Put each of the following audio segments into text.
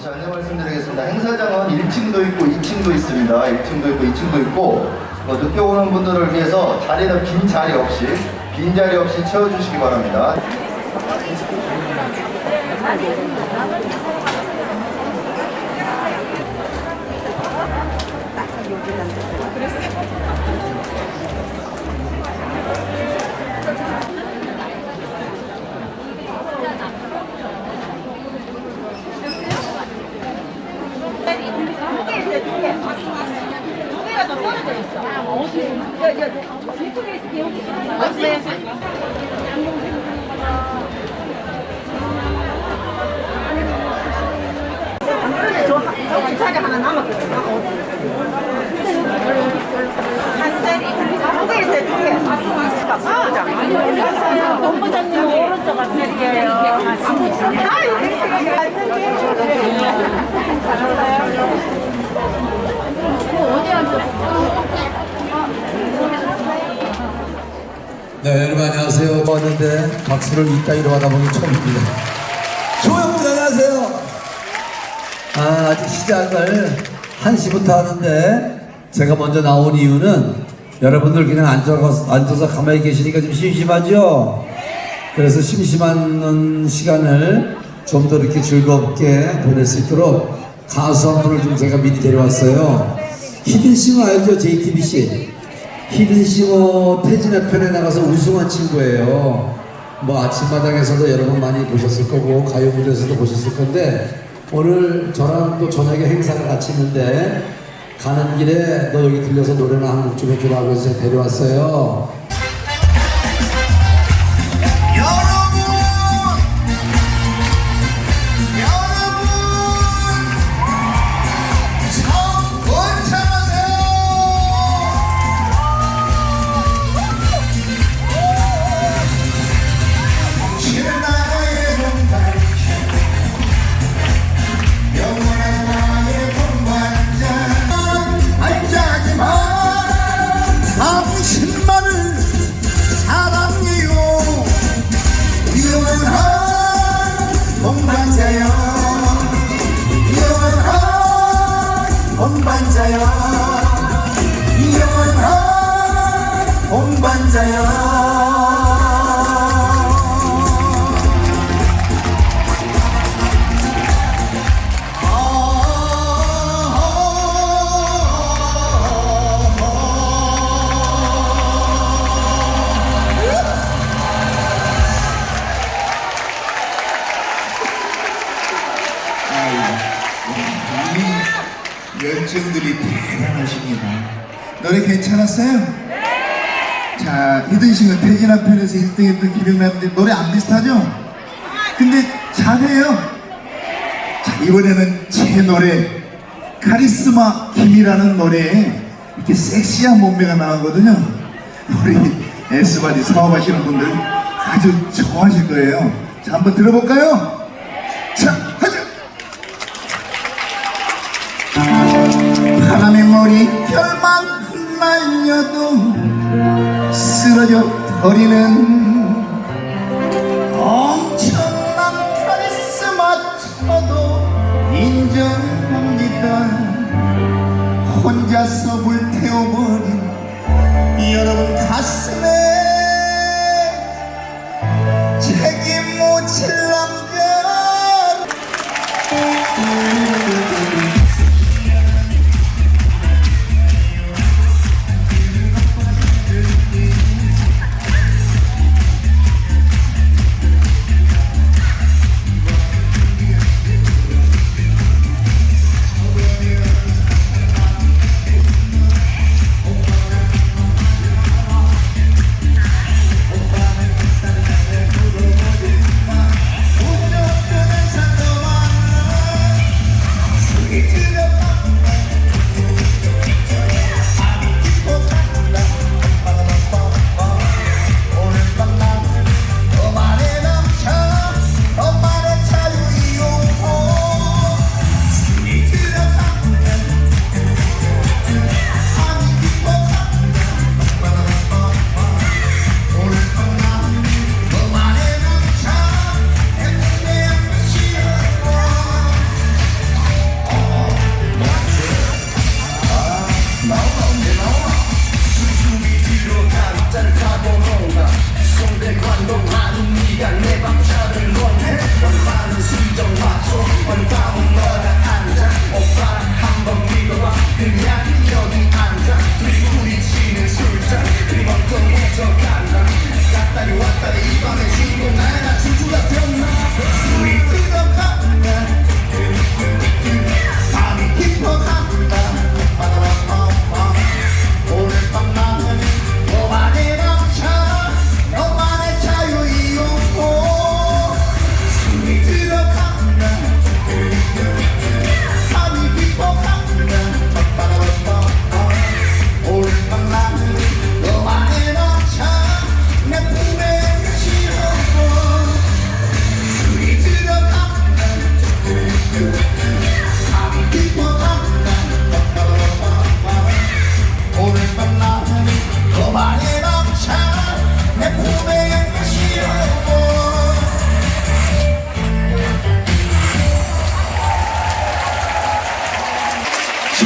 다시 안내 말씀드리겠습니다. 행사장은 1층도 있고 2층도 있습니다. 1층도 있고 2층도 있고 늦게 오는 분들을 위해서 자리는 빈 자리 없이 채워주시기 바랍니다. 자리 하나 남았거든요. 한 자리 두 개 있어요. 두 개. 본부장님 오른쪽 앞에요. 아, 여기 네, 여러분 안녕하세요. 왔는데 박수를 이따위로 하다 보니 처음입니다. 조영문 안녕하세요. 아직 시작을 1시부터 하는데 제가 먼저 나온 이유는 여러분들 그냥 앉아서 가만히 계시니까 좀 심심하죠? 그래서 심심한 시간을 좀 더 이렇게 즐겁게 보낼 수 있도록 가수 한 분을 좀 제가 미리 데려왔어요. 히든싱어 알죠? JTBC 히든싱어 태진아 편에 나가서 우승한 친구예요. 뭐 아침마당에서도 여러분 많이 보셨을 거고 가요 무대에서도 보셨을 건데 오늘 저랑 또 저녁에 행사가 같이 있는데 가는 길에 너 여기 들려서 노래나 한 곡 좀 해주라고 해서 제가 데려왔어요. 열정들이 대단하십니다. 노래 괜찮았어요? 네! 자, 히든싱어 태진아 편에서 1등했던 기억나는데 노래 안 비슷하죠? 근데 잘해요. 자, 이번에는 제 노래 카리스마 김이라는 노래에 이렇게 섹시한 몸매가 나오거든요. 우리 S바디 사업하시는 분들 아주 좋아하실 거예요. 자, 한번 들어볼까요? 자, 하자! 바람의 머릿결만 흩날려도 쓰러져 버리는 엄청난 카리스마쳐도 인정합니다. 혼자서 불태워버린 여러분 가슴에 책임 못 질 남자.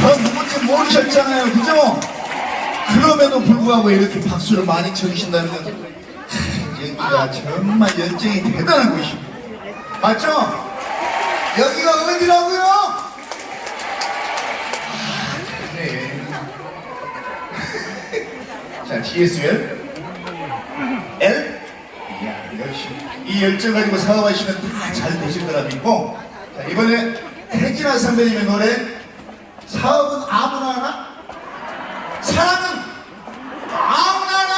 저 누군지 모르셨잖아요, 그죠? 그럼에도 불구하고 이렇게 박수를 많이 쳐주신다는 건 여기가 정말 열정이 대단한 곳입니다. 맞죠? 여기가 어디라고요? 그래. 자, GSL L? 이야, 역시 이 열정 가지고 사업하시면 다 잘 되실 거라 믿고, 자, 이번에 태진아 선배님의 노래 사업은 아무나 하나? 사랑은 아무나 하나!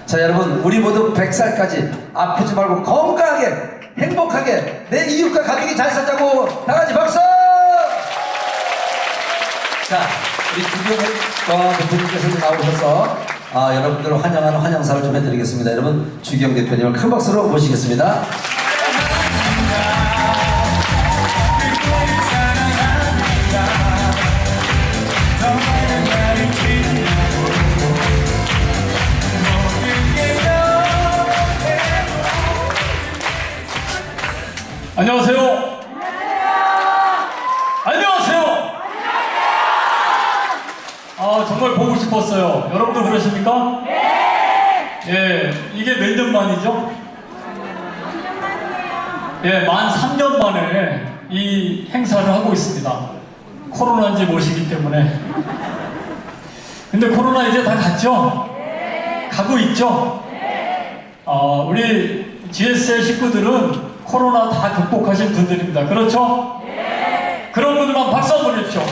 자, 여러분, 우리 모두 100살까지 아프지 말고 건강하게 행복하게 내 이웃과 가족이 잘 살자고 다 같이 박수! 자, 우리 주경 대표님께서 나오셔서 여러분들을 환영하는 환영사를 좀 해드리겠습니다. 여러분, 주경 대표님을 큰 박수로 모시겠습니다. 안녕하세요. 안녕하세요. 정말 보고 싶었어요. 여러분도 그러십니까? 네. 예, 이게 몇 년 만이죠? 3년 만이에요. 예, 만 3년 만에 이 행사를 하고 있습니다. 코로나인지 모시기 때문에. 근데 코로나 이제 다 갔죠? 네. 가고 있죠? 네. 우리 GSL 식구들은 코로나 다 극복하신 분들입니다. 그렇죠? 네. 그런 분들만 박수 한번 해주십시오.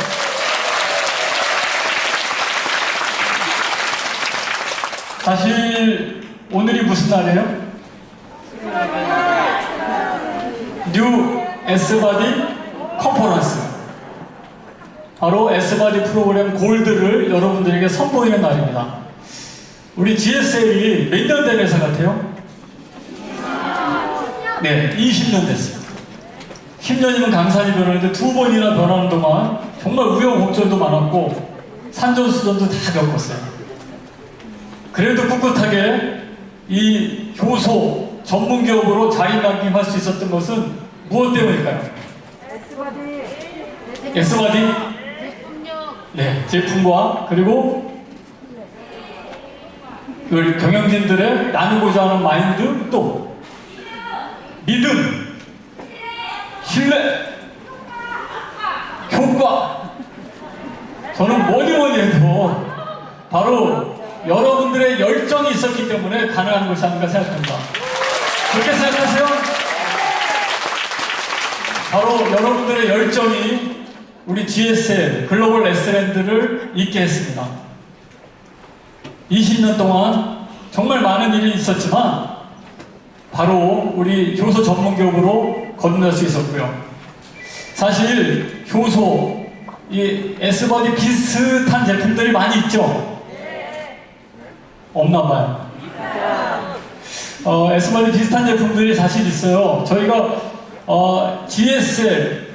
사실 오늘이 무슨 날이에요? 뉴 S바디 컨퍼런스. 바로 S바디 프로그램 골드를 여러분들에게 선보이는 날입니다. 우리 GSL이 몇 년 된 회사 같아요? 네, 20년 됐어요. 10년이면 강산이 변하는데 2번이나 변하는 동안 정말 우여곡절도 많았고 산전수전도 다 겪었어요. 그래도 꿋꿋하게 이 효소 전문 기업으로 자리매김할 수 있었던 것은 무엇 때문일까요? S바디? 네, 제품과 그리고 우리 경영진들의 나누고자 하는 마인드, 또 믿음, 신뢰, 효과. 저는 뭐니 해도 바로 여러분들의 열정이 있었기 때문에 가능한 것이 아닌가 생각합니다. 그렇게 생각하세요? 바로 여러분들의 열정이 우리 GSL 글로벌 S랜드를 있게 했습니다. 20년 동안 정말 많은 일이 있었지만 바로 우리 효소 전문 기업으로 거듭날 수 있었고요. 사실 효소, 이 S바디 비슷한 제품들이 많이 있죠? 없나 봐요. S바디 비슷한 제품들이 사실 있어요. 저희가 GSL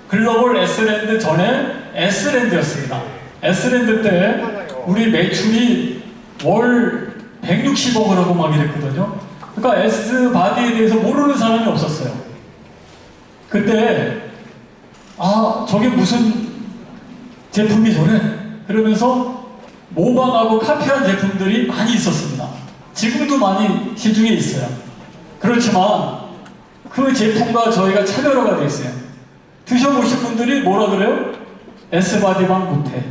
글로벌 S랜드 전에 S랜드였습니다. S랜드 때 우리 매출이 월 160억을 하고 막 이랬거든요. 그러니까 S바디에 대해서 모르는 사람이 없었어요. 그때 저게 무슨 제품이 저래? 그러면서 모방하고 카피한 제품들이 많이 있었습니다. 지금도 많이 시중에 있어요. 그렇지만 그 제품과 저희가 차별화가 되어 있어요. 드셔보신 분들이 뭐라 그래요? S바디만 못해.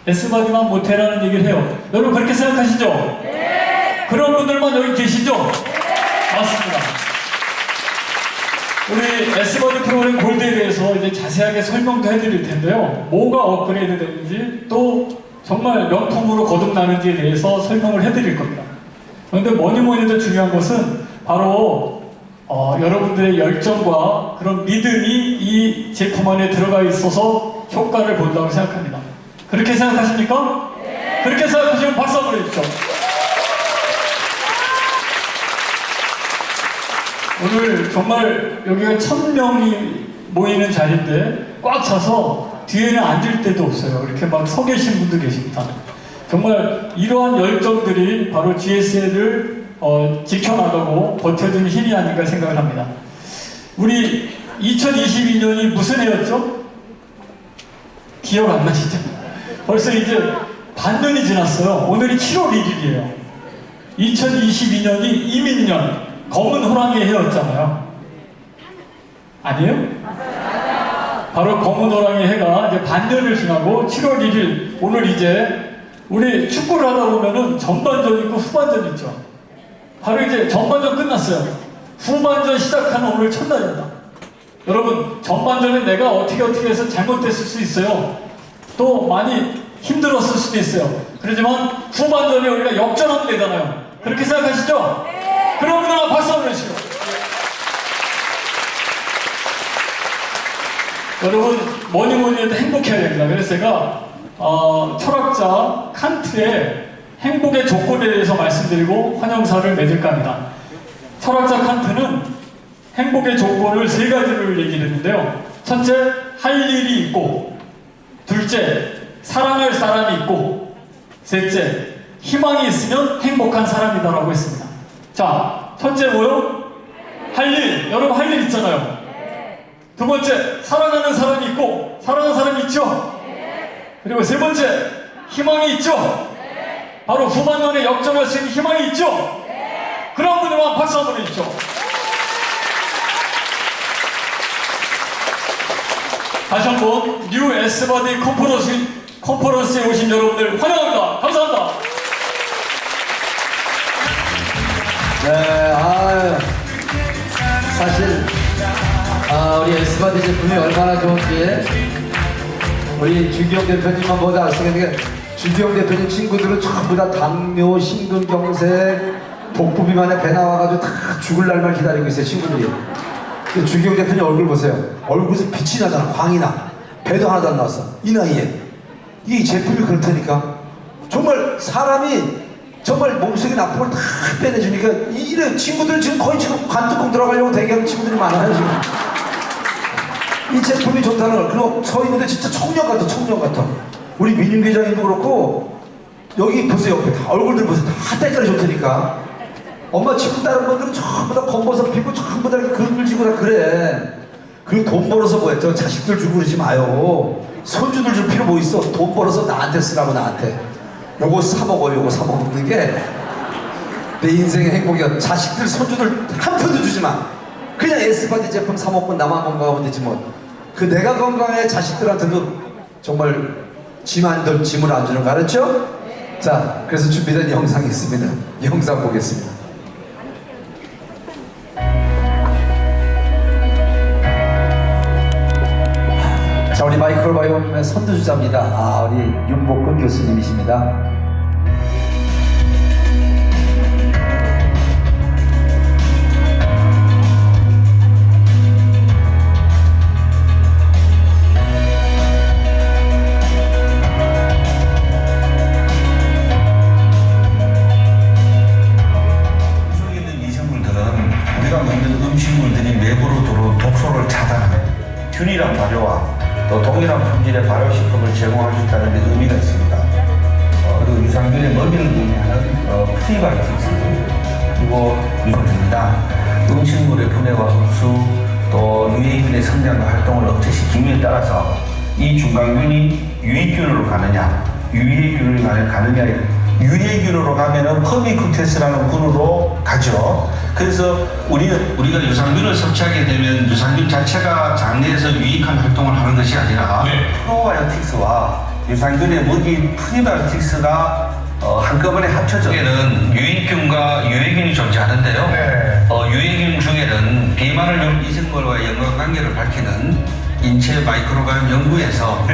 S바디만 못해라는 얘기를 해요. 여러분 그렇게 생각하시죠? 네. 그런 분들만 여기 계시죠? 네. 맞습니다. 우리 S바디 프로그램 골드에 대해서 이제 자세하게 설명도 해드릴 텐데요. 뭐가 업그레이드 됐는지 또 정말 명품으로 거듭나는지에 대해서 설명을 해드릴 겁니다. 그런데 뭐니 해도 중요한 것은 바로 여러분들의 열정과 그런 믿음이 이 제품 안에 들어가 있어서 효과를 본다고 생각합니다. 그렇게 생각하십니까? 네. 그렇게 생각하시면 박수 한번 해주십시오. 오늘 정말 여기가 1000명이 모이는 자리인데 꽉 차서 뒤에는 앉을 데도 없어요. 이렇게 막 서 계신 분도 계십니다. 정말 이러한 열정들이 바로 GSL을 지켜나가고 버텨주는 힘이 아닌가 생각을 합니다. 우리 2022년이 무슨 해였죠? 기억 안 나시죠? 벌써 이제 반년이 지났어요. 오늘이 7월 1일이에요. 2022년이 이민년, 검은 호랑이 해였잖아요. 아니에요? 바로 검은 호랑이 해가 이제 반년을 지나고 7월 1일, 오늘 이제 우리 축구를 하다 보면은 전반전 있고 후반전 있죠. 바로 이제 전반전 끝났어요. 후반전 시작하는 오늘 첫날입니다. 여러분, 전반전에 내가 어떻게 해서 잘못됐을 수 있어요. 또 많이 힘들었을 수도 있어요. 그렇지만 후반전에 우리가 역전하면 되잖아요. 그렇게 생각하시죠? 네. 그럼 누나 박수 한번 해주시죠. 여러분, 뭐니 해도 행복해야 됩니다. 그래서 제가 철학자 칸트의 행복의 조건에 대해서 말씀드리고 환영사를 맺을까 합니다. 철학자 칸트는 행복의 조건을 3가지를 얘기를 했는데요. 첫째, 할 일이 있고, 둘째, 사랑할 사람이 있고, 셋째, 희망이 있으면 행복한 사람이다라고 했습니다. 자, 첫째 뭐요? 할 일. 여러분 할 일 있잖아요. 두 번째, 사랑하는 사람이 있고, 사랑하는 사람이 있죠? 그리고 세 번째, 희망이 있죠? 바로 후반전에 역전할 수 있는 희망이 있죠? 그런 분들만 박수 한번 해주십시오. 다시 한번 뉴 S바디 컨퍼런스에 오신 여러분들 환영합니다. 감사합니다. 네, 우리 에스바디 제품이 얼마나 좋은지 우리 주기영 대표님만 보다 아시겠는데 주기영 대표님 친구들은 전부 다 당뇨, 심근경색, 복부 비만에 배 나와가지고 다 죽을 날만 기다리고 있어요 친구들이. 근데 주기영 대표님 얼굴 보세요. 얼굴에서 빛이 나잖아. 광이 나. 배도 하나도 안 나왔어. 이 나이에. 이 제품이 그렇다니까. 정말 사람이 정말 몸속에 나쁜 걸 다 빼내주니까 이래 친구들 지금 거의 지금 관뚜껑 들어가려고 대기하는 친구들이 많아요 지금. 이 제품이 좋다는 걸. 그리고 서 있는데 진짜 청년 같아 청년 같아. 우리 민윤 회장님도 그렇고 여기 보세요 옆에 다 얼굴들 보세요 다 때깔이 좋다니까. 엄마 친구 다른 분들은 전부 다 검버섯 피고 전부 다 이렇게 근을 지고 다 그래. 그리고 돈 벌어서 뭐해 저 자식들 주고 그러지 마요. 손주들 줄 필요 뭐 있어. 돈 벌어서 나한테 쓰라고 나한테. 요거 사 먹어 요거 사 먹는 게 내 인생의 행복이야. 자식들 손주들 한 푼도 주지 마. 그냥 에스바디 제품 사 먹고 나만 건강하면 되지 뭐. 그 내가 건강해 자식들한테도 정말 짐을 안 주는 거 알았죠? 자 그래서 준비된 영상이 있습니다. 영상 보겠습니다. 자 우리 마이크로바이옴의 선두주자입니다. 우리 윤복근 교수님이십니다. 속에 있는 미생물들은 우리가 먹는 음식물들이 내부로 들어온 독소를 차단하는 균이랑 발효와 또 동일한 품질의 발효식품을 제공할 수 있다는 데 의미가 있습니다. 그리고 유산균의 먹이를 의미하는 프리바이오틱스 그리고 유산균입니다. 음식물의 분해와 흡수 또 유해균의 성장과 활동을 억제시킴에 따라서 이 중간균이 유익균으로 가느냐 유해균으로 가느냐 유해균으로 가면은 퍼미쿠테스라는 군으로 가죠. 그래서 우리가 유산균을 섭취하게 되면 유산균 자체가 장내에서 유익한 활동을 하는 것이 아니라 프로바이오틱스와 유산균의 먹이 프리바이오틱스가 한꺼번에 합쳐져는 유익균과 유해균이 존재하는데요. 유해균 중에는 비만을 이생물과의 연관관계를 밝히는 인체 마이크로바이옴 연구에서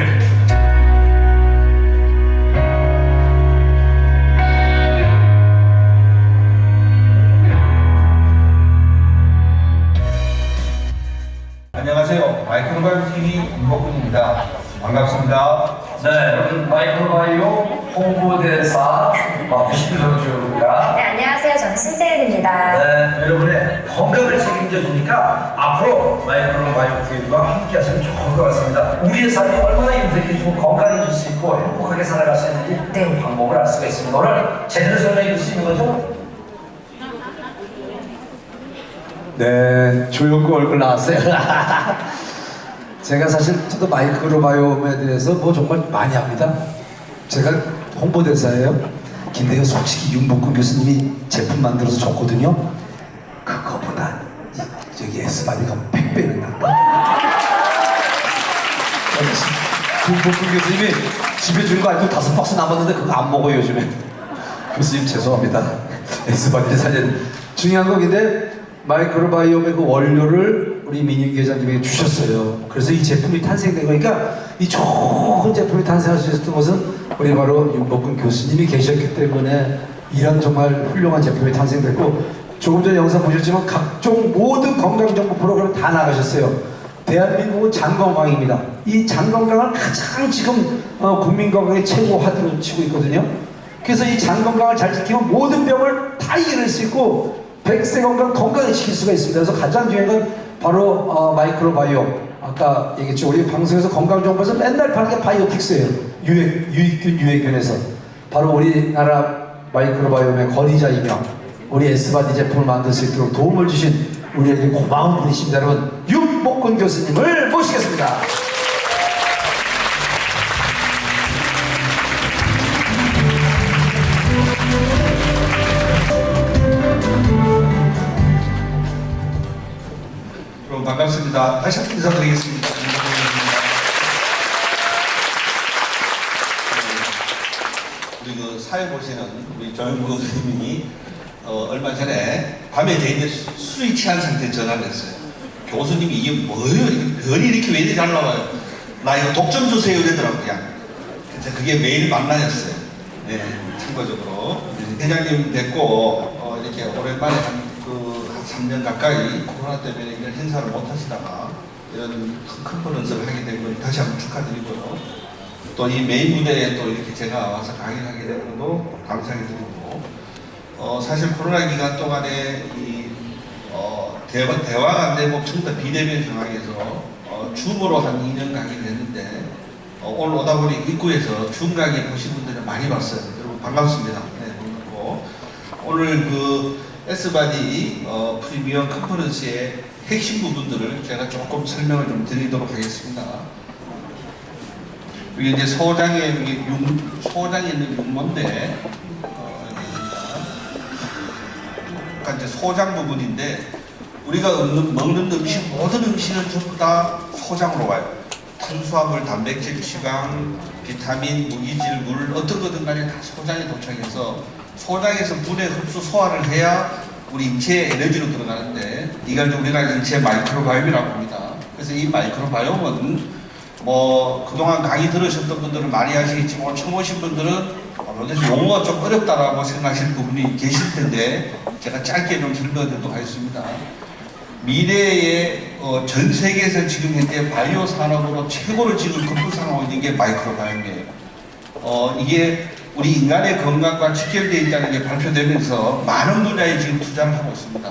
안녕하세요. 마이크로바이옴 TV 윤복근입니다. 반갑습니다. 네, 여러분 마이크로바이옴 홍보대사 부시필 선수입니다. 네, 안녕하세요. 저는 신재은입니다. 네, 여러분의 건강을 책임져 주니까 앞으로 마이크로바이옴 TV와 함께 하시면 좋을 것 같습니다. 우리의 삶이 얼마나 인색해지고 건강해질 수 있고 행복하게 살아갈 수 있는지 네. 방법을 알 수가 있습니다. 오늘 제대로 설명해 줄 수 있는 거죠? 네, 조용구 얼굴 나왔어요. 제가 사실 저도 마이크로바이옴에 대해서 뭐 정말 많이 합니다. 제가 홍보대사예요. 근데 솔직히 윤복근 교수님이 제품 만들어서 줬거든요. 그거보다 저기 에스바디가 100배는 난다. 윤복근 교수님이 집에 준 거 아니고 5박스 남았는데 그거 안 먹어요 요즘에. 교수님 죄송합니다. 에스바디를 살려는 중요한 거긴데 마이크로바이옴의 그 원료를 우리 민윤 계장님에게 주셨어요. 그래서 이 제품이 탄생된 거니까 이 좋은 제품이 탄생할 수 있었던 것은 우리 바로 윤복근 교수님이 계셨기 때문에 이런 정말 훌륭한 제품이 탄생됐고 조금 전에 영상 보셨지만 각종 모든 건강정보 프로그램 다 나가셨어요. 대한민국은 장건강입니다. 이 장건강을 가장 지금 국민 건강의 최고 화두로 치고 있거든요. 그래서 이 장건강을 잘 지키면 모든 병을 다 이겨낼 수 있고 100세 건강 건강히 지킬 수가 있습니다. 그래서 가장 중요한 건 바로 마이크로바이옴. 아까 얘기했죠. 우리 방송에서 건강정보에서 맨날 파는 게 바이오틱스예요. 유익균, 유해균에서. 바로 우리나라 마이크로바이옴의 권위자이며 우리 에스바디 제품을 만들 수 있도록 도움을 주신 우리에게 고마운 분이십니다. 여러분 윤복근 교수님을 모시겠습니다. 여러분 반갑습니다. 다시 한번 인사드리겠습니다. 우리 그 사회 보시는 우리 조영구 선생님이 얼마 전에 밤에 저희들 술이 취한 상태에 전화를 했어요. 교수님이 이게 뭐예요? 이게 별이 이렇게 왜 이렇게 잘 나와요? 나 이거 독점 주세요 이러더라고요. 그래서 그게 매일 만나였어요. 네, 참고적으로 회장님 뵙고 이렇게 오랜만에 한 3년 가까이 코로나 때문에 이런 행사를 못 하시다가 이런 큰 컨퍼런스를 하게 된 걸 다시 한번 축하드리고요. 또 이 메인 무대에 또 이렇게 제가 와서 강의를 하게 된 것도 감사하게 드리고, 사실 코로나 기간 동안에 대화가 안 되고 전부 다 비대면 상황에서 줌으로 한 2년 강의를 했는데, 오늘 오다 보니 입구에서 줌 강의 보신 분들이 많이 봤어요. 여러분 반갑습니다. 네, 반갑고. 오늘 그 S바디 프리미엄 컨퍼런스의 핵심 부분들을 제가 조금 설명을 좀 드리도록 하겠습니다. 여기 이제 소장에 소장에 있는 육모인데, 이제 소장 부분인데, 우리가 먹는 음식, 모든 음식은 전부 다 소장으로 와요. 탄수화물, 단백질, 지방, 비타민, 무기질, 물, 어떤 거든 간에 다 소장에 도착해서 소장에서 분해, 흡수, 소화를 해야 우리 인체에 에너지로 들어가는데, 이걸 우리가 인체 마이크로바이옴이라고 합니다. 그래서 이 마이크로바이옴은 그동안 강의 들으셨던 분들은 많이 아시겠지만, 처음 오신 분들은 용어가 좀 어렵다라고 생각하실 부분이 계실 텐데, 제가 짧게 좀 설명드리도록 하겠습니다. 미래에 전 세계에서 지금 현재 바이오 산업으로 최고를 지금 급부상하고 있는 게 마이크로바이옴이에요. 이게 우리 인간의 건강과 직결되어 있다는 게 발표되면서 많은 분야에 지금 투자를 하고 있습니다.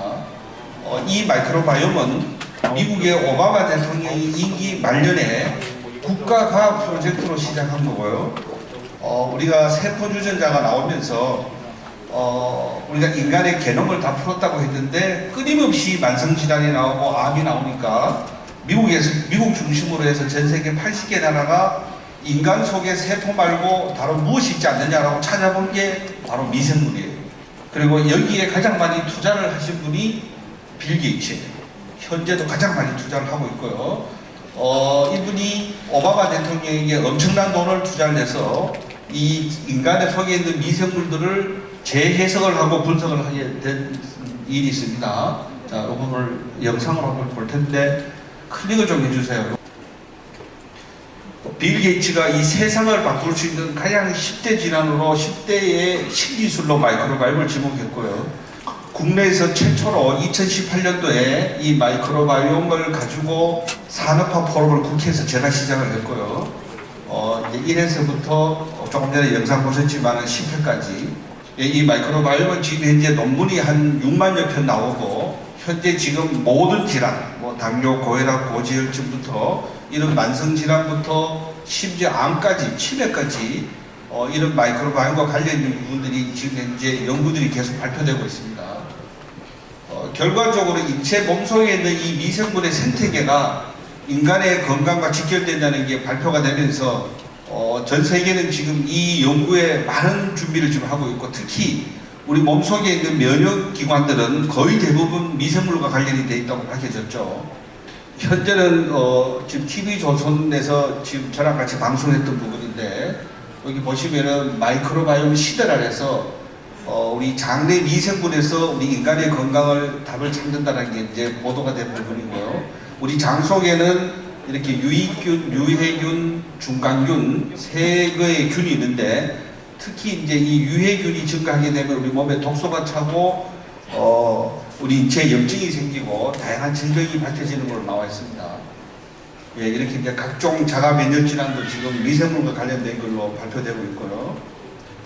이 마이크로바이옴은 미국의 오바마 대통령이 임기 말년에 국가과학 프로젝트로 시작한 거고요. 우리가 세포 유전자가 나오면서 우리가 인간의 게놈을 다 풀었다고 했는데, 끊임없이 만성질환이 나오고 암이 나오니까 미국 중심으로 해서 전 세계 80개 나라가 인간 속에 세포 말고 다른 무엇이 있지 않느냐라고 찾아본 게 바로 미생물이에요. 그리고 여기에 가장 많이 투자를 하신 분이 빌 게이츠예요. 현재도 가장 많이 투자를 하고 있고요. 이분이 오바마 대통령에게 엄청난 돈을 투자를 해서 이 인간의 속에 있는 미생물들을 재해석을 하고 분석을 하게 된 일이 있습니다. 자, 이 부분을 영상으로 한번 볼 텐데 클릭을 좀 해주세요. 빌 게이츠가 이 세상을 바꿀 수 있는 가장 10대 질환으로 10대의 신기술로 마이크로바이옴을 지목했고요. 국내에서 최초로 2018년도에 이 마이크로바이옴을 가지고 산업화 포럼을 국회에서 제가 시작을 했고요. 이제 1회서부터 조금 전에 영상 보셨지만 10회까지 이 마이크로바이옴은 지금 현재 논문이 한 6만여 편 나오고, 현재 지금 모든 질환, 당뇨, 고혈압, 고지혈증부터 이런 만성 질환부터 심지어 암까지, 치매까지 이런 마이크로바이옴과 관련 있는 부분들이 지금 현재 연구들이 계속 발표되고 있습니다. 결과적으로 인체 몸속에 있는 이 미생물의 생태계가 인간의 건강과 직결된다는 게 발표가 되면서 전 세계는 지금 이 연구에 많은 준비를 지금 하고 있고, 특히 우리 몸속에 있는 면역기관들은 거의 대부분 미생물과 관련이 되어 있다고 밝혀졌죠. 현재는 지금 TV조선에서 지금 저랑 같이 방송했던 부분인데, 여기 보시면은 마이크로바이옴 시대라 해서 우리 장내 미생물에서 우리 인간의 건강을 답을 찾는다는 게 이제 보도가 된 부분이고요. 우리 장 속에는 이렇게 유익균, 유해균, 중간균 세 개의 균이 있는데, 특히 이제 이 유해균이 증가하게 되면 우리 몸에 독소가 차고 우리 인체에 염증이 생기고 다양한 질병이 밝혀지는 걸로 나와 있습니다. 예, 이렇게 이제 각종 자가 면역 질환도 지금 미생물과 관련된 걸로 발표되고 있고요.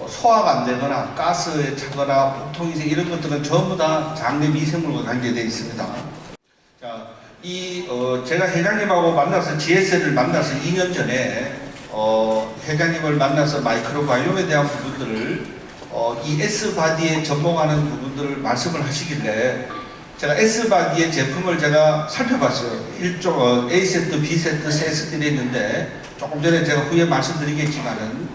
소화가 안 되거나 가스에 차거나 복통이 생 이런 것들은 전부 다 장내 미생물과 관계되어 있습니다. 자, 제가 회장님하고 만나서 GSL을 만나서 2년 전에 회장님을 만나서 마이크로바이옴에 대한 부분들을 이 S바디에 접목하는 부분들을 말씀을 하시길래 제가 S바디의 제품을 제가 살펴봤어요. 일종 A세트, B세트, C세트를 했는데, 조금 전에 제가 후에 말씀드리겠지만은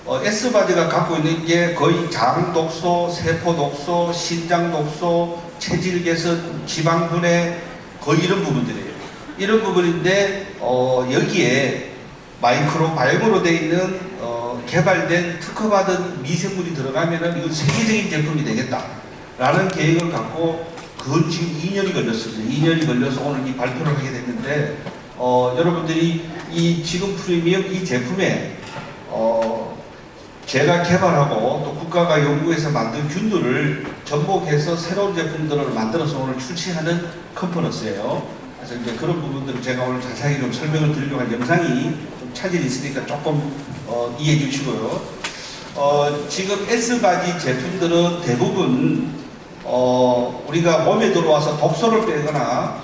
S바디가 갖고 있는 게 거의 장 독소, 세포 독소, 신장 독소, 체질 개선, 지방 분해, 거의 이런 부분들이에요. 이런 부분인데 여기에 마이크로바이옴으로 되어 있는 개발된 특허받은 미생물이 들어가면은 이건 세계적인 제품이 되겠다라는 계획을 갖고 그 지금 2년이 걸렸습니다. 2년이 걸려서 오늘 이 발표를 하게 됐는데 여러분들이 이 지금 프리미엄 이 제품에 제가 개발하고 또 국가가 연구해서 만든 균들을 접목해서 새로운 제품들을 만들어서 오늘 출시하는 컴포넌스예요. 그래서 이제 그런 부분들을 제가 오늘 자세히 좀 설명을 드리려고 한 영상이 좀 차질이 있으니까 조금 이해해 주시고요. 지금 S바디 제품들은 대부분 우리가 몸에 들어와서 독소를 빼거나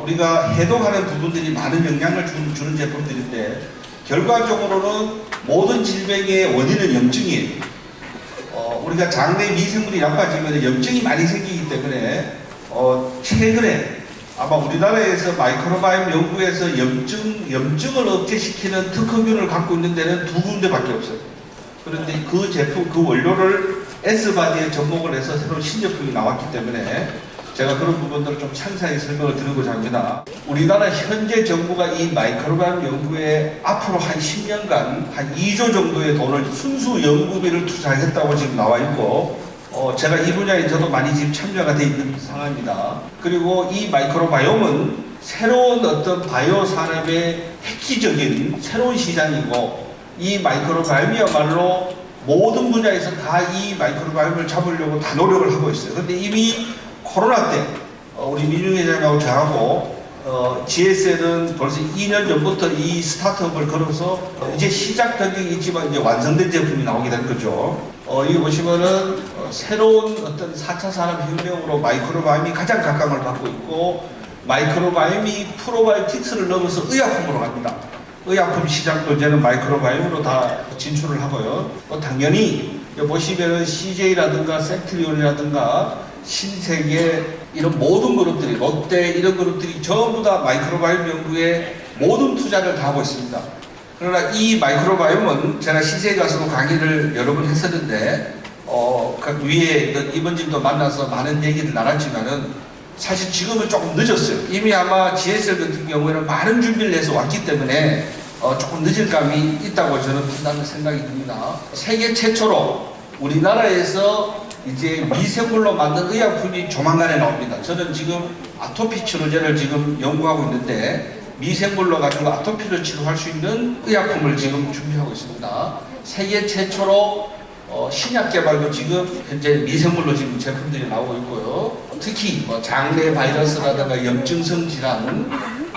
우리가 해독하는 부분들이 많은 영향을 주는 제품들인데 결과적으로는 모든 질병의 원인은 염증이에요. 우리가 장내 미생물이 나빠지면 염증이 많이 생기기 때문에 최근에 아마 우리나라에서 마이크로바이옴 연구에서 염증을 억제시키는 특허균을 갖고 있는 데는 2군데밖에 없어요. 그런데 그 제품, 그 원료를 S바디에 접목을 해서 새로운 신제품이 나왔기 때문에 제가 그런 부분들을 좀 상세하게 설명을 드리고자 합니다. 우리나라 현재 정부가 이 마이크로바이옴 연구에 앞으로 한 10년간 한 2조 정도의 돈을 순수 연구비를 투자하겠다고 지금 나와 있고 제가 이 분야에 저도 많이 지금 참여가 돼 있는 상황입니다. 그리고 이 마이크로바이옴은 새로운 어떤 바이오 산업의 획기적인 새로운 시장이고 이 마이크로바이옴이야말로 모든 분야에서 다 이 마이크로바이옴을 잡으려고 다 노력을 하고 있어요. 그런데 이미 코로나 때 우리 민중 회장님하고 저하고 GSL은 벌써 2년 전부터 이 스타트업을 걸어서 이제 시작 단계에 있지만 이제 완성된 제품이 나오게 된 거죠. 여기 보시면은 새로운 어떤 4차 산업혁명으로 마이크로바이옴이 가장 각광을 받고 있고 마이크로바이옴이 프로바이오틱스를 넘어서 의약품으로 갑니다. 의약품 시장도 이제는 마이크로바이옴으로 다 진출을 하고요. 당연히 여기 보시면은 CJ라든가 센트리온이라든가 신세계 이런 모든 그룹들이 롯데 이런 그룹들이 전부 다 마이크로바이옴 연구에 모든 투자를 다 하고 있습니다. 그러나 이 마이크로바이옴은 제가 CJ 가서도 강의를 여러 번 했었는데 그 위에 이번님도 만나서 많은 얘기를 나눴지만은 사실 지금은 조금 늦었어요. 이미 아마 GSL 같은 경우에는 많은 준비를 해서 왔기 때문에 조금 늦을 감이 있다고 저는 판단하는 생각이 듭니다. 세계 최초로 우리나라에서 이제 미생물로 만든 의약품이 조만간에 나옵니다. 저는 지금 아토피 치료제를 지금 연구하고 있는데 미생물로 가지고 아토피를 치료할 수 있는 의약품을 지금 준비하고 있습니다. 세계 최초로 신약 개발도 지금 현재 미생물로 지금 제품들이 나오고 있고요. 특히 장내 바이러스라든가 염증성 질환,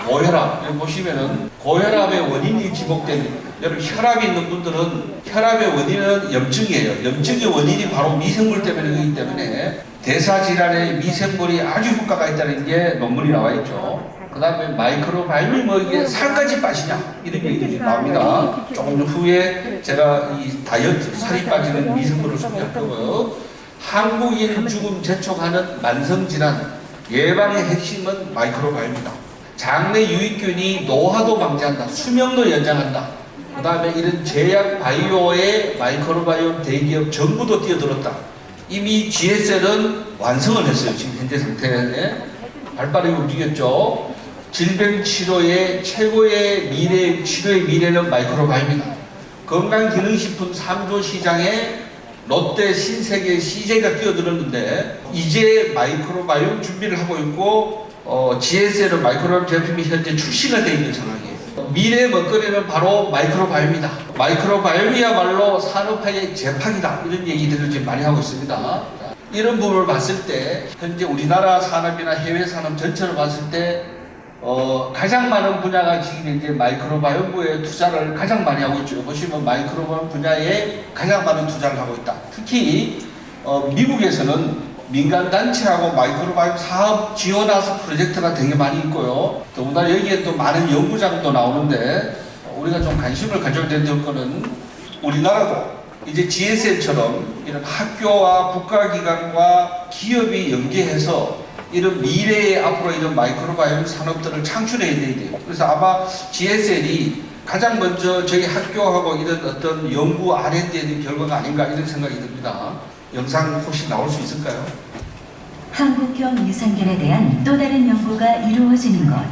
고혈압, 여기 보시면은 고혈압의 원인이 지목되는 여러분 혈압이 있는 분들은 혈압의 원인은 염증이에요. 염증의 원인이 바로 미생물 때문이기 때문에 대사질환에 미생물이 아주 효과가 있다는 게 논문이 나와 있죠. 그 다음에 마이크로바이옴이 뭐 이게 살까지 빠지냐 이런 얘기들이 나옵니다. 조금 후에 제가 이 다이어트 살이 빠지는 미생물을 소개할 거고요. 한국인 죽음 재촉하는 만성질환 예방의 핵심은 마이크로바이옴이다. 장내 유익균이 노화도 방지한다. 수명도 연장한다. 그 다음에 이런 제약 바이오의 마이크로바이옴 대기업 전부도 뛰어들었다. 이미 GSL은 완성을 했어요. 지금 현재 상태에 발빠르게 움직였죠. 질병 치료의 최고의 미래, 치료의 미래는 마이크로바이옴이다. 건강기능식품 3조 시장에 롯데, 신세계, CJ가 뛰어들었는데 이제 마이크로바이옴 준비를 하고 있고 GSL은 마이크로바이옴 제품이 현재 출시가 되어 있는 상황이에요. 미래의 먹거리는 바로 마이크로바이옴이다. 마이크로바이옴이야말로 산업화의 재판이다. 이런 얘기들을 지금 많이 하고 있습니다. 이런 부분을 봤을 때 현재 우리나라 산업이나 해외 산업 전체를 봤을 때 가장 많은 분야가 지금 이제 마이크로바이옴부에 투자를 가장 많이 하고 있죠. 보시면 마이크로바이옴 분야에 가장 많은 투자를 하고 있다. 특히 미국에서는 민간 단체하고 마이크로바이옴 사업 지원하서 프로젝트가 되게 많이 있고요. 더군다나 여기에 또 많은 연구자금도 나오는데 우리가 좀 관심을 가져야 되는 거는 우리나라도 이제 GSL처럼 이런 학교와 국가기관과 기업이 연계해서 이런 미래의 앞으로 이런 마이크로바이옴 산업들을 창출해야 돼요. 그래서 아마 GSL이 가장 먼저 저희 학교하고 이런 어떤 연구 R&D에 대한 결과가 아닌가 이런 생각이 듭니다. 영상 혹시 나올 수 있을까요? 한국형 유산균에 대한 또 다른 연구가 이루어지는 것.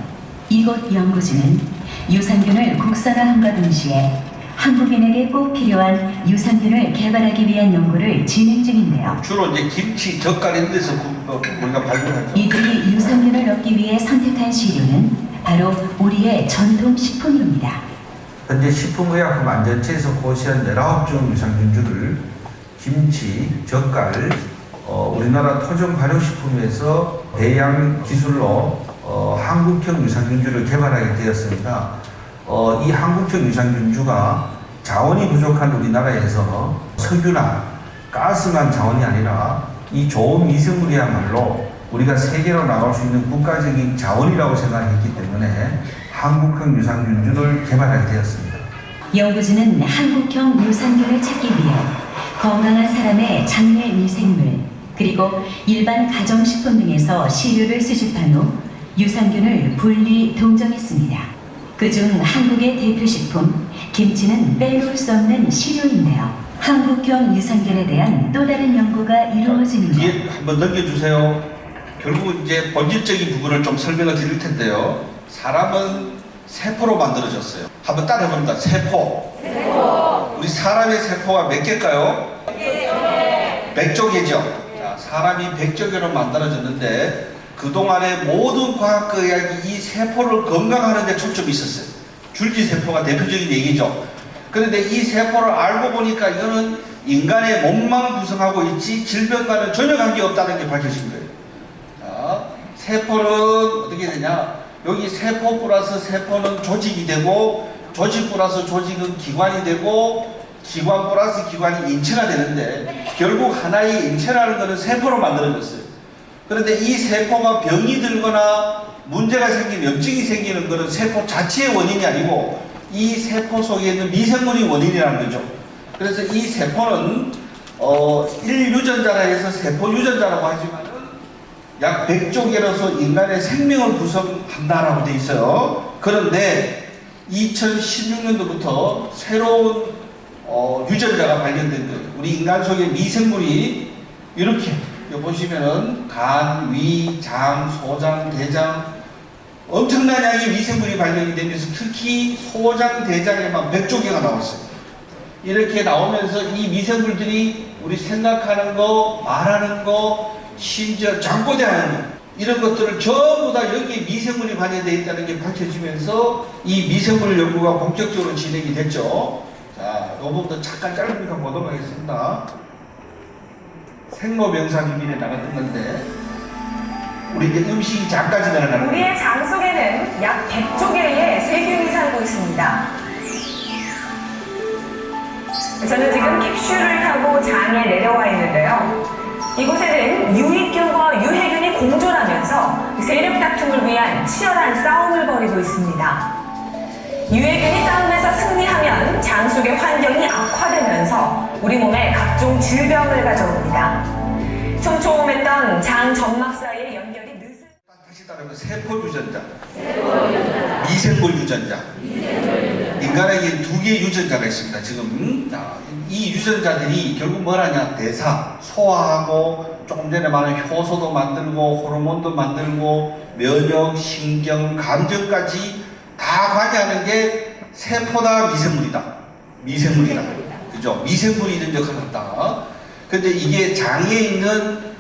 이곳 연구진은 유산균을 국산화함과 동시에 한국인에게 꼭 필요한 유산균을 개발하기 위한 연구를 진행 중인데요. 주로 이제 김치, 젓갈 이런 데서 우리가 발견하죠. 이들이 유산균을 얻기 위해 선택한 시료는 바로 우리의 전통 식품입니다. 현재 식품의약품안전처에서 고시한 19종 유산균주를 김치, 젓갈, 우리나라 토종 발효식품에서 배양 기술로 한국형 유산균주를 개발하게 되었습니다. 이 한국형 유산균주가 자원이 부족한 우리나라에서 석유나 가스만 자원이 아니라 이 좋은 미생물이야말로 우리가 세계로 나갈 수 있는 국가적인 자원이라고 생각했기 때문에 한국형 유산균주를 개발하게 되었습니다. 연구진은 한국형 유산균을 찾기 위해 건강한 사람의 장내 미생물 그리고 일반 가정식품 등에서 시료를 수집한 후 유산균을 분리 동정했습니다. 그중 한국의 대표식품 김치는 빼놓을 수 없는 시료인데요. 한국형 유산균에 대한 또 다른 연구가 이루어집니다. 뒤에 한번 넘겨주세요. 결국 이제 본질적인 부분을 좀 설명을 드릴 텐데요. 사람은 세포로 만들어졌어요. 한번 따라해봅니다. 세포. 우리 사람의 세포가 몇 개일까요? 100조개죠. 자, 사람이 100조개로 만들어졌는데 그동안의 모든 과학의학이 이 세포를 건강하는 데 초점이 있었어요. 줄기세포가 대표적인 얘기죠. 그런데 이 세포를 알고 보니까 이거는 인간의 몸만 구성하고 있지 질병과는 전혀 관계없다는 게 밝혀진 거예요. 자, 세포는 어떻게 되냐? 여기 세포 플러스 세포는 조직이 되고 조직 플러스 조직은 기관이 되고 기관 플러스 기관이 인체가 되는데 결국 하나의 인체라는 것은 세포로 만들어졌어요. 그런데 이 세포가 병이 들거나 문제가 생기는 염증이 생기는 것은 세포 자체의 원인이 아니고 이 세포 속에 있는 미생물이 원인이라는 거죠. 그래서 이 세포는 1유전자라 해서 세포 유전자라고 하지만 약 100조개로서 인간의 생명을 구성한다라고 되어 있어요. 그런데 2016년도부터 새로운 유전자가 발견된 거예요. 우리 인간 속에 미생물이 이렇게 보시면은 간, 위, 장, 소장, 대장 엄청난 양의 미생물이 발견이 되면서 특히 소장, 대장에만 100조개가 나왔어요. 이렇게 나오면서 이 미생물들이 우리 생각하는 거, 말하는 거, 심지어 잠꼬대하는 거 이런 것들을 전부 다 여기에 미생물이 관여되어 있다는 게 밝혀지면서 이 미생물 연구가 본격적으로 진행이 됐죠. 자, 이 부분도 잠깐 짧으니까 보도록 하겠습니다. 생로병사기밀에 나갔던 건데 우리 이제 음식이 장까지 내려가는 우리의 장 속에는 약 100조개의 세균이 살고 있습니다. 저는 지금 캡슐을 타고 장에 내려와 있는데요. 이곳에는 유익균과 유해균이 공존하면서 세력 다툼을 위한 치열한 싸움을 벌이고 있습니다. 유해균이 싸움에서 승리하면 장 속의 환경이 악화되면서 우리 몸에 각종 질병을 가져옵니다. 촘촘했던 장 점막 사이의 연결이 느슬... 다시 따르면 세포 유전자, 미생물 유전자. 인간에게 두 개의 유전자가 있습니다. 지금 이 유전자들이 결국 뭐라냐? 대사, 소화하고 조금 전에 말한 효소도 만들고 호르몬도 만들고 면역, 신경, 감정까지 다 관여하는 게 세포다, 미생물이다. 미생물이다. 그죠? 미생물이 이런 역할을 한다. 근데 이게 장에 있는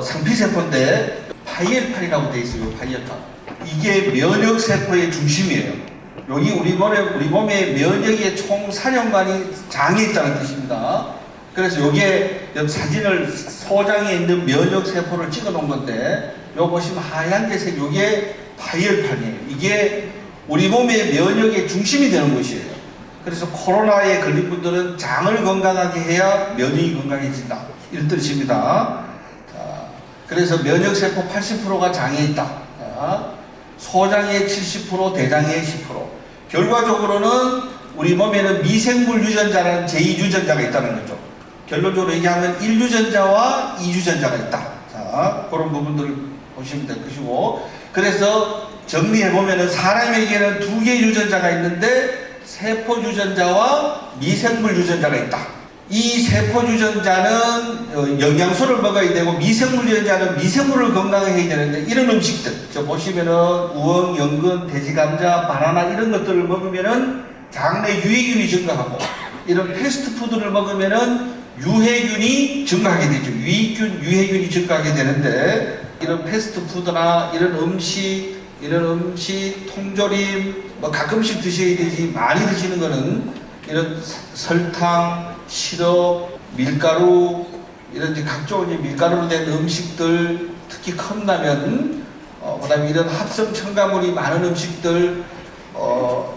상피세포인데 파이엘판이라고 되어 있어요. 파이엘판. 이게 면역세포의 중심이에요. 여기 우리 몸의 면역의 총사령관이 장에 있다는 뜻입니다. 그래서 여기에 사진을 소장에 있는 면역세포를 찍어 놓은 건데 요 보시면 하얀 게색 요게 파이엘판이에요. 이게 우리 몸의 면역의 중심이 되는 것이에요. 그래서 코로나에 걸린 분들은 장을 건강하게 해야 면역이 건강해진다. 이런 뜻입니다. 자, 그래서 면역세포 80%가 장에 있다. 자, 소장의 70%, 대장의 10%. 결과적으로는 우리 몸에는 미생물 유전자라는 제2유전자가 있다는 거죠. 결론적으로 얘기하면 1유전자와 2유전자가 있다. 자, 그런 부분들을 보시면 될 것이고. 그래서 정리해보면 사람에게는 두 개의 유전자가 있는데 세포 유전자와 미생물 유전자가 있다. 이 세포 유전자는 영양소를 먹어야 되고 미생물 유전자는 미생물을 건강하게 해야 되는데 이런 음식들 저 보시면은 우엉, 연근, 돼지감자, 바나나 이런 것들을 먹으면은 장내 유해균이 증가하고 이런 패스트푸드를 먹으면은 유해균이 증가하게 되죠. 유해균이 증가하게 되는데 이런 패스트푸드나 이런 음식, 통조림 뭐 가끔씩 드셔야 되지 많이 드시는 거는 이런 설탕, 시럽, 밀가루 이런 이제 각종 이제 밀가루로 된 음식들, 특히 컵라면, 그다음에 이런 합성 첨가물이 많은 음식들,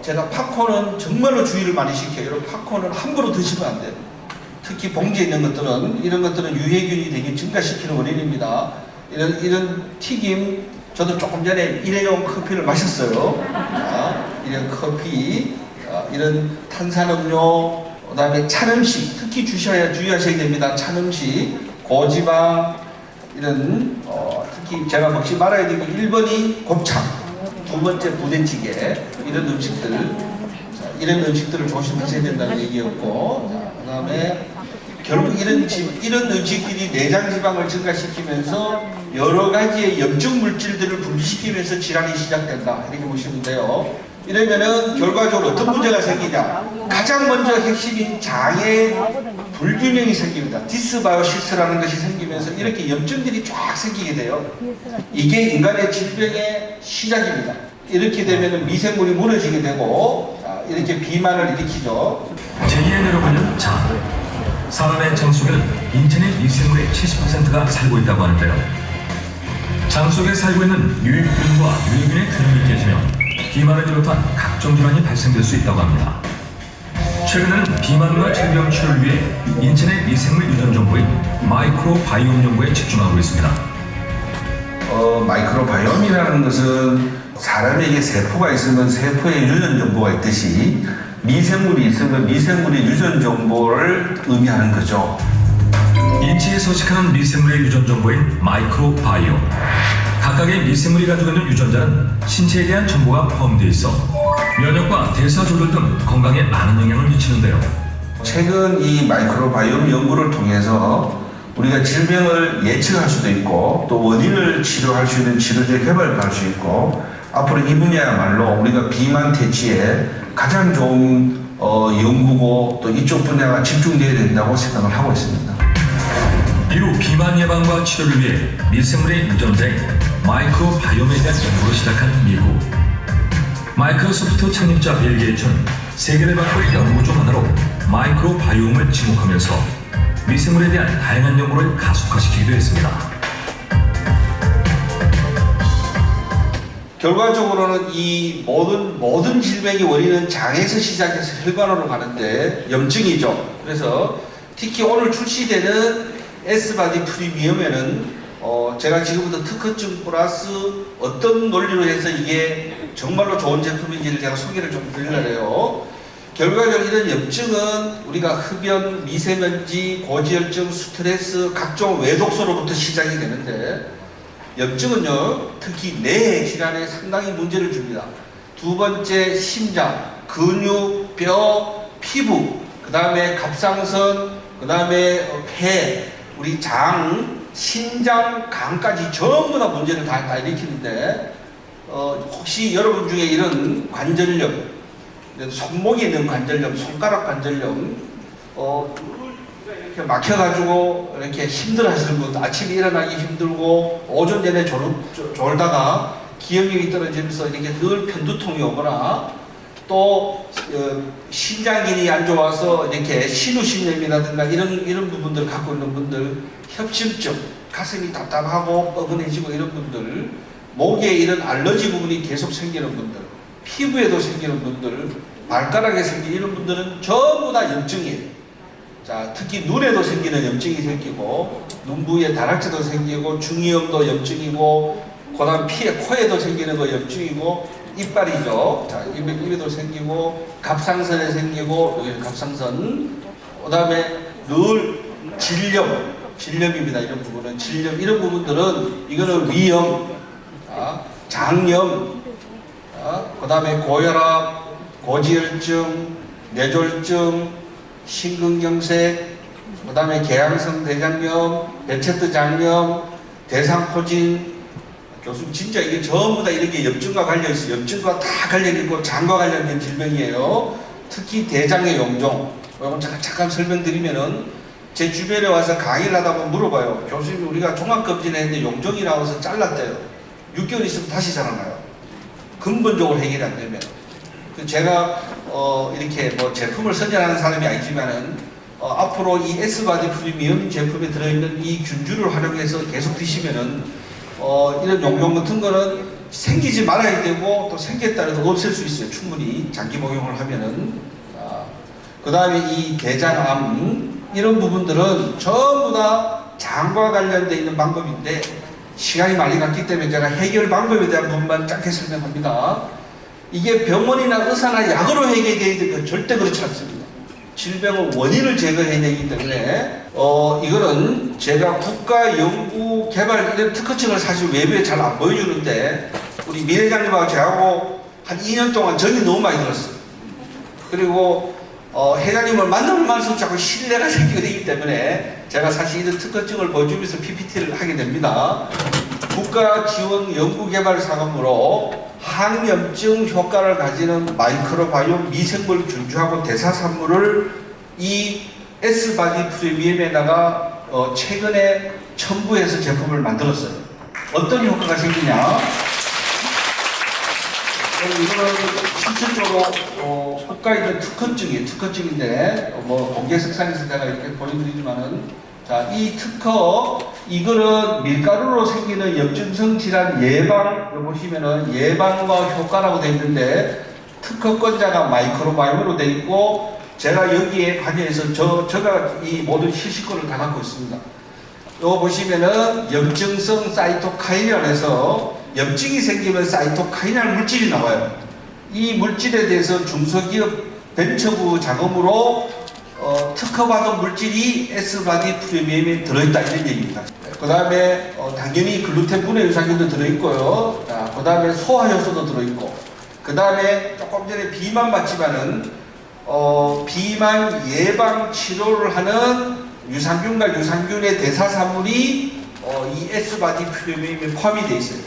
제가 팝콘은 정말로 주의를 많이 시켜요. 이런 팝콘은 함부로 드시면 안 돼요. 특히 봉지에 있는 것들은 이런 것들은 유해균이 되게 증가시키는 원인입니다. 이런 튀김, 저도 조금 전에 일회용 커피를 마셨어요. 이런 커피, 이런 탄산음료, 그다음에 찬 음식, 특히 주의하셔야 됩니다. 찬 음식, 고지방, 이런 특히 제가 먹지 말아야 되고 1번이 곱창, 2번째 부대찌개, 이런 음식들을 조심하셔야 된다는 얘기였고, 그다음에 결국 이런 음식들이 내장 지방을 증가시키면서 여러 가지의 염증 물질들을 분비시키면서 질환이 시작된다, 이렇게 보시면 돼요. 이러면은 결과적으로 어떤 문제가 생기냐? 가장 먼저 핵심인 장의 불균형이 생깁니다. 디스바이오시스라는 것이 생기면서 이렇게 염증들이 쫙 생기게 돼요. 이게 인간의 질병의 시작입니다. 이렇게 되면 미생물이 무너지게 되고, 이렇게 비만을 일으키죠. 제2의 뇌로군은 장. 사람의 장 속에는 인체의 미생물의 70%가 살고 있다고 하는데요. 장 속에 살고 있는 유익균과 유해균의 균형이 깨지면 비만을 비롯한 각종 질환이 발생될 수 있다고 합니다. 최근에는 비만과 질병 치료를 위해 인체 내 미생물 유전 정보인 마이크로바이옴 연구에 집중하고 있습니다. 마이크로바이옴이라는 것은 사람에게 세포가 있으면 세포의 유전 정보가 있듯이 미생물이 있으면 미생물의 유전 정보를 의미하는 거죠. 인체에 서식하는 미생물의 유전 정보인 마이크로바이옴. 각각의 미생물이 가지고 있는 유전자는 신체에 대한 정보가 포함되어 있어 면역과 대사 조절 등 건강에 많은 영향을 미치는데요. 최근 이 마이크로바이옴 연구를 통해서 우리가 질병을 예측할 수도 있고 또 원인을 치료할 수 있는 치료제 개발도 할 수 있고 앞으로 이 분야야말로 우리가 비만 퇴치에 가장 좋은 연구고 또 이쪽 분야가 집중되어야 된다고 생각을 하고 있습니다. 이후 비만 예방과 치료를 위해 미생물의 유전자인 마이크로바이옴에 대한 연구를 시작한 미국. 마이크로소프트 창립자 빌 게이츠는 세계를 바꿀 연구 중 하나로 마이크로바이옴을 지목하면서 미생물에 대한 다양한 연구를 가속화시키기도 했습니다. 결과적으로는 이 모든 질병의 원인은 장에서 시작해서 혈관으로 가는데 염증이죠. 그래서 특히 오늘 출시되는 S바디 프리미엄에는 제가 지금부터 특허증 플러스 어떤 논리로 해서 이게 정말로 좋은 제품인지를 제가 소개를 좀 드리려고. 결과적으로 이런 염증은 우리가 흡연, 미세먼지, 고지혈증, 스트레스, 각종 외독소로부터 시작이 되는데 염증은요, 특히 뇌 질환에 상당히 문제를 줍니다. 두 번째, 심장, 근육, 뼈, 피부, 그 다음에 갑상선, 그 다음에 폐, 우리 장, 신장, 간까지 전부 다 문제를 다 일으키는데, 혹시 여러분 중에 이런 관절염, 손목에 있는 관절염, 손가락 관절염, 이렇게 막혀가지고 이렇게 힘들어하시는 분, 아침에 일어나기 힘들고 오전 내내 졸다가 기억력이 떨어지면서 이렇게 늘 편두통이 오거나 또 신장기능이 안 좋아서 이렇게 신우신염이라든가 이런 부분들 갖고 있는 분들, 협심증, 가슴이 답답하고 뻐근해지고 이런 분들, 목에 이런 알러지 부분이 계속 생기는 분들, 피부에도 생기는 분들, 발가락에 생기는 이런 분들은 전부 다 염증이에요. 자, 특히 눈에도 생기는 염증이 생기고 눈 부위에 다락제도 생기고 중이염도 염증이고 그 다음 코에도 생기는 거 염증이고 이빨이죠. 자, 입에도 생기고 갑상선에 생기고 여기 갑상선, 그 다음에 늘 질염입니다. 이런 부분은 질염, 이런 부분들은 이거는 위염, 장염, 그 다음에 고혈압, 고지혈증, 뇌졸중, 심근경색, 그 다음에 개양성 대장염, 베체트 장염, 대상포진. 교수님 진짜 이게 전부 다 이렇게 염증과 관련있어요. 염증과 다 관련있고 장과 관련된 질병이에요. 특히 대장의 용종, 이건 잠깐 설명드리면은 제 주변에 와서 강의를 하다 보면 물어봐요. 교수님, 우리가 종합검진을 했는데 용종이 나와서 잘랐대요. 6개월 있으면 다시 자라나요. 근본적으로 해결이 안 되면. 제가 이렇게 뭐 제품을 선전하는 사람이 아니지만은 앞으로 이 S바디 프리미엄 제품에 들어있는 이 균주를 활용해서 계속 드시면은 이런 용종 같은 거는 생기지 말아야 되고 또 생겼다 해도 없앨 수 있어요. 충분히 장기 복용을 하면은. 그 다음에 이 대장암 이런 부분들은 전부 다 장과 관련되어 있는 방법인데 시간이 많이 갔기 때문에 제가 해결 방법에 대한 부분만 짧게 설명합니다. 이게 병원이나 의사나 약으로 해결되어야 되는 절대 그렇지 않습니다. 질병의 원인을 제거해야 되기 때문에 이거는 제가 국가 연구 개발 이런 특허증을 사실 외부에 잘 안 보여주는데 우리 민 회장님하고 저하고 한 2년 동안 전이 너무 많이 들었어요. 그리고 회장님을 만나면 만날수록 자꾸 신뢰가 생기게 되기 때문에 제가 사실 이런 특허증을 보여주면서 PPT를 하게 됩니다. 국가지원연구개발사업으로 항염증 효과를 가지는 마이크로바이옴 미생물 균주하고 대사산물을 이 S바디 프리미엄에다가 최근에 첨부해서 제품을 만들었어요. 어떤 효과가 생기냐? 이거는 실질적으로 국가의 특허증인데 뭐 공개석상에서 제가 이렇게 보여드리지만은 자, 이 특허 이거는 밀가루로 생기는 염증성 질환 예방 보시면은 예방과 효과라고 되어 있는데 특허권자가 마이크로바이옴으로 되어 있고 제가 여기에 관여해서 제가 이 모든 실시권을 다 갖고 있습니다. 요거 보시면은 염증성 사이토카인이라고 해서 염증이 생기면 사이토카인이라는 물질이 나와요. 이 물질에 대해서 중소기업 벤처부 자금으로 특허받은 물질이 S바디 프리미엄에 들어있다 이런 얘기입니다. 그 다음에 당연히 글루텐 분해 유산균도 들어있고요. 그 다음에 소화효소도 들어있고 그 다음에 조금 전에 비만 맞지만은 비만 예방 치료를 하는 유산균과 유산균의 대사산물이 이 S바디 프리미엄에 포함이 되어 있어요.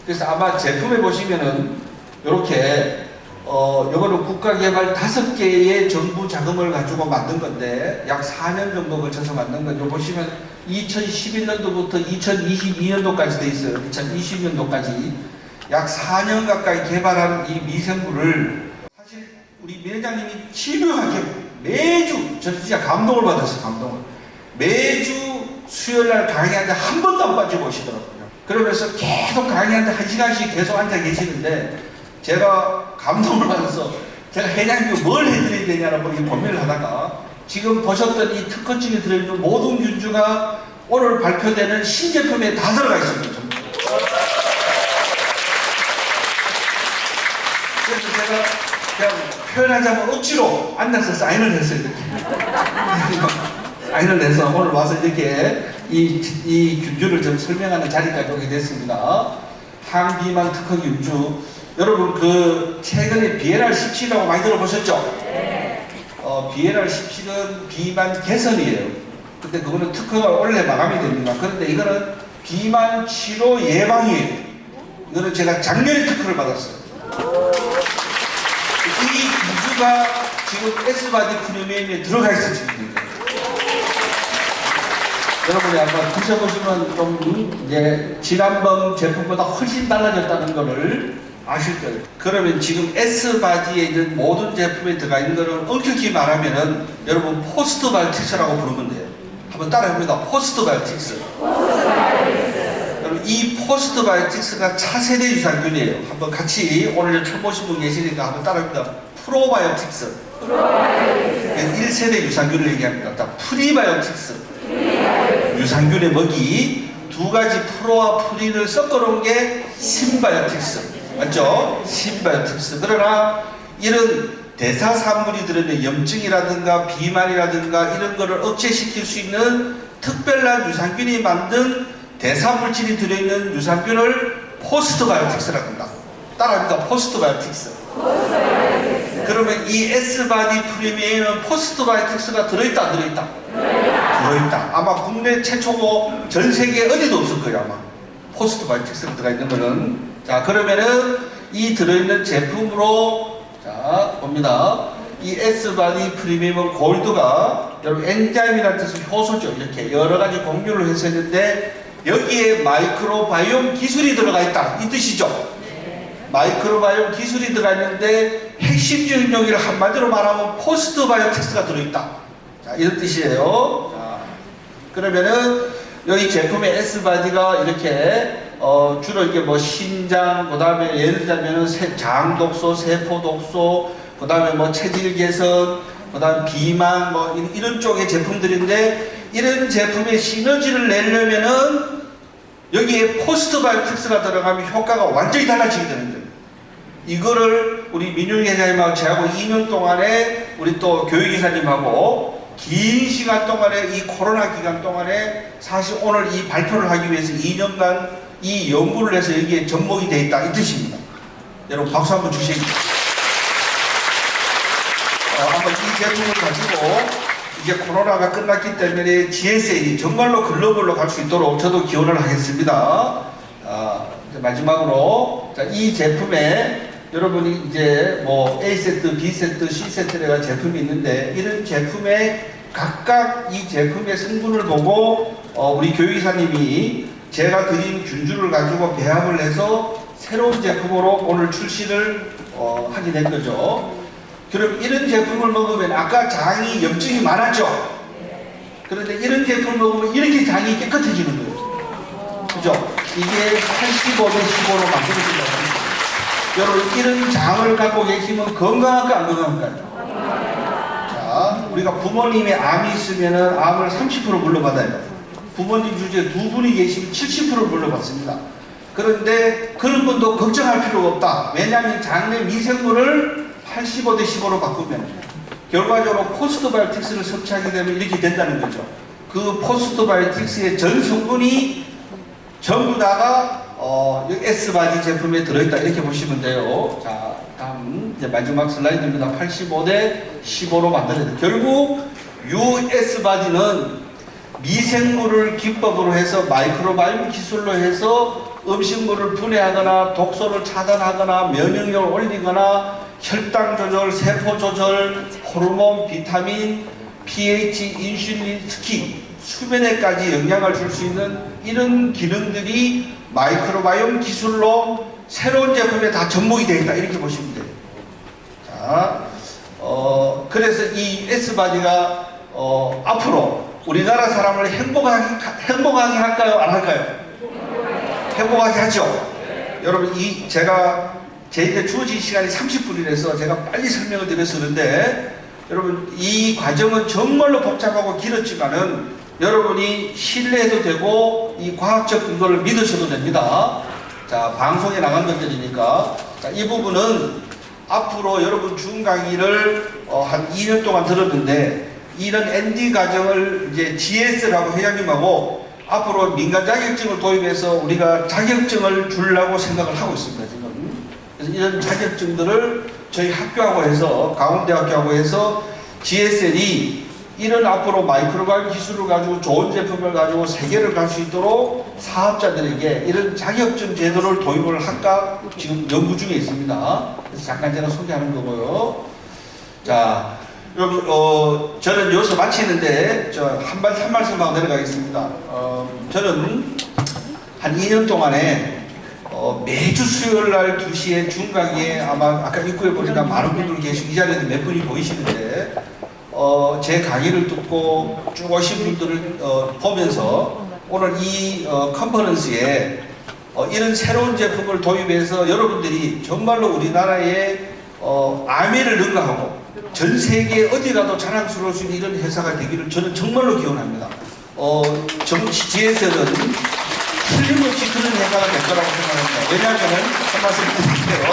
그래서 아마 제품에 보시면은 이렇게 이거는 국가개발 5개의 정부 자금을 가지고 만든 건데 약 4년 정도 걸쳐서 만든 거죠. 보시면 2011년도부터 2022년도까지 돼 있어요. 2020년도까지 약 4년 가까이 개발한 이 미생물을 사실 우리 민 회장님이 집요하게 매주 저는 진짜 감동을 받았어요. 감동을. 매주 수요일날 강의하는데 한 번도 안 빠지고 오시더라고요. 그러면서 계속 강의하는데 1시간씩 계속 앉아 계시는데 제가 감동을 받아서 제가 회장님이 뭘 해드려야 되냐라고 고민을 하다가 지금 보셨던 이 특허증에 들어있는 모든 균주가 오늘 발표되는 신제품에 다 들어가 있습니다. 그래서 제가 그냥 표현하자면 억지로 앉아서 사인을 했어요. 이렇게. 사인을 해서 오늘 와서 이렇게 이 균주를 좀 설명하는 자리까지 오게 됐습니다. 항비만 특허 균주. 여러분 그 최근에 BNR17이라고 많이 들어보셨죠? 네. BNR17은 비만 개선이에요. 근데 그거는 특허가 원래 마감이 됩니다. 그런데 이거는 비만 치료 예방이에요. 이거는 제가 작년에 특허를 받았어요. 이 균주가 지금 S바디 프리미엄에 들어가 있어 지금. 여러분이 아마 드셔보시면 좀 이제 지난번 제품보다 훨씬 달라졌다는 거를 아실 거예요. 그러면 지금 S바디에 있는 모든 제품에 들어가 있는 거를 엄격히 말하면은 여러분 포스트바이오틱스라고 부르면 돼요. 한번 따라해봅니다. 포스트바이오틱스. 여러분 이 포스트바이오틱스가 차세대 유산균이에요. 한번 같이 오늘 처음 보신 분 계시니까 한번 따라해봅니다. 프로바이오틱스. 1세대 유산균을 얘기합니다. 프리바이오틱스. 유산균의 먹이 두 가지 프로와 프리를 섞어놓은 게 신바이오틱스. 맞죠? 신바이오틱스. 그러나 이런 대사산물이 들어있는 염증이라든가 비만이라든가 이런 거를 억제시킬 수 있는 특별한 유산균이 만든 대사물질이 들어있는 유산균을 포스트바이오틱스라고 한다. 따라합니다. 포스트바이오틱스. 그러면 이 S바디 프리미엄에는 포스트바이오틱스가 들어있다 안 들어있다? 들어있다. 아마 국내 최초고 전 세계 어디도 없을 거예요 아마. 포스트바이오틱스가 들어가 있는 거는. 자 그러면은 이 들어있는 제품으로 자 봅니다. 이 S바디 프리미엄 골드가 여러분 엔자임이라는 뜻은 효소죠. 이렇게 여러 가지 공유를 해서 했는데 여기에 마이크로바이옴 기술이 들어가 있다. 이 뜻이죠. 마이크로바이옴 기술이 들어가 있는데 핵심적인 용기를 한마디로 말하면 포스트바이오틱스가 들어있다. 자, 이런 뜻이에요. 자, 그러면은 여기 제품의 S바디가 이렇게 주로 이게 뭐 신장, 그 다음에 예를 들자면은 장 독소, 세포 독소, 그 다음에 뭐 체질 개선, 그 다음 비만, 뭐 이런 쪽의 제품들인데 이런 제품의 시너지를 내려면은 여기에 포스트바이오틱스가 들어가면 효과가 완전히 달라지게 되는 거예요. 이거를 우리 민윤희 회장님하고 저하고 2년 동안에 우리 또 교육이사님하고 긴 시간 동안에 이 코로나 기간 동안에 사실 오늘 이 발표를 하기 위해서 2년간 이 연구를 해서 여기에 접목이 되어 있다 이 뜻입니다. 여러분 박수 한번 주시겠습니다. 한번 이 제품을 가지고 이제 코로나가 끝났기 때문에 GSA 정말로 글로벌로 갈 수 있도록 저도 기원을 하겠습니다. 이제 마지막으로 이 제품에 여러분이 이제 뭐 A세트, B세트, C세트라는 제품이 있는데 이런 제품에 각각 이 제품의 성분을 보고 우리 교육이사님이 제가 드린 균주를 가지고 배합을 해서 새로운 제품으로 오늘 출시를 하게 된 거죠. 그럼 이런 제품을 먹으면 아까 장이 염증이 많았죠? 그런데 이런 제품을 먹으면 이렇게 장이 깨끗해지는 거예요. 그죠? 이게 85대 15로 만들어진다고 합니다. 여러분 이런 장을 갖고 계시면 건강할까 안 건강할까요? 자, 우리가 부모님의 암이 있으면 암을 30% 물려받아요. 부모님 주제에 두 분이 계시면 70% 물려받습니다. 그런데 그런 분도 걱정할 필요가 없다. 왜냐하면 장내 미생물을 85대 15로 바꾸면 결과적으로 포스트바이오틱스를 섭취하게 되면 이렇게 된다는 거죠. 그 포스트바이오틱스의 전 성분이 전부 다가 S바디 제품에 들어있다 이렇게 보시면 돼요. 자, 다음 이제 마지막 슬라이드입니다. 85대 15로 만들어야 돼요. 결국 S바디는 미생물을 기법으로 해서 마이크로바이옴 기술로 해서 음식물을 분해하거나 독소를 차단하거나 면역력을 올리거나 혈당 조절, 세포 조절, 호르몬, 비타민, pH, 인슐린, 특히 수면에까지 영향을 줄 수 있는 이런 기능들이 마이크로바이옴 기술로 새로운 제품에 다 접목이 되어 있다 이렇게 보시면 돼요. 자, 그래서 이 S바디가 앞으로 우리나라 사람을 행복하게 할까요? 안 할까요? 행복하게 하죠. 여러분 제가 저희한테 주어진 시간이 30분이라서 제가 빨리 설명을 드려서 그런데 여러분 이 과정은 정말로 복잡하고 길었지만은 여러분이 신뢰해도 되고 이 과학적 근거를 믿으셔도 됩니다. 자, 방송에 나간 것들이니까 자, 이 부분은 앞으로 여러분 준 강의를 한 2년 동안 들었는데 이런 ND 과정을 이제 GS라고 회장님하고 앞으로 민간 자격증을 도입해서 우리가 자격증을 주려고 생각을 하고 있습니다. 지금. 그래서 이런 자격증들을 저희 학교하고 해서 강원대학교하고 해서 GSL이 이런 앞으로 마이크로바이옴 기술을 가지고 좋은 제품을 가지고 세계를 갈 수 있도록 사업자들에게 이런 자격증 제도를 도입을 할까 지금 연구 중에 있습니다. 그래서 잠깐 제가 소개하는 거고요. 자, 여러분 저는 여기서 마치는데 한 말씀하고 내려가겠습니다. 저는 한 2년 동안에 매주 수요일 날 2시에 중강의에 아마 아까 입구에 보니까 많은 분들 계시고 이 자리에도 몇 분이 보이시는데 제 강의를 듣고 쭉 오신 분들을 보면서 오늘 이 컨퍼런스에 이런 새로운 제품을 도입해서 여러분들이 정말로 우리나라의 암해를 능가하고 전 세계 어디 가도 자랑스러울 수 있는 이런 회사가 되기를 저는 정말로 기원합니다. GSL은 틀림없이 그런 회사가 될 거라고 생각합니다. 왜냐하면 한 말씀 드릴게요.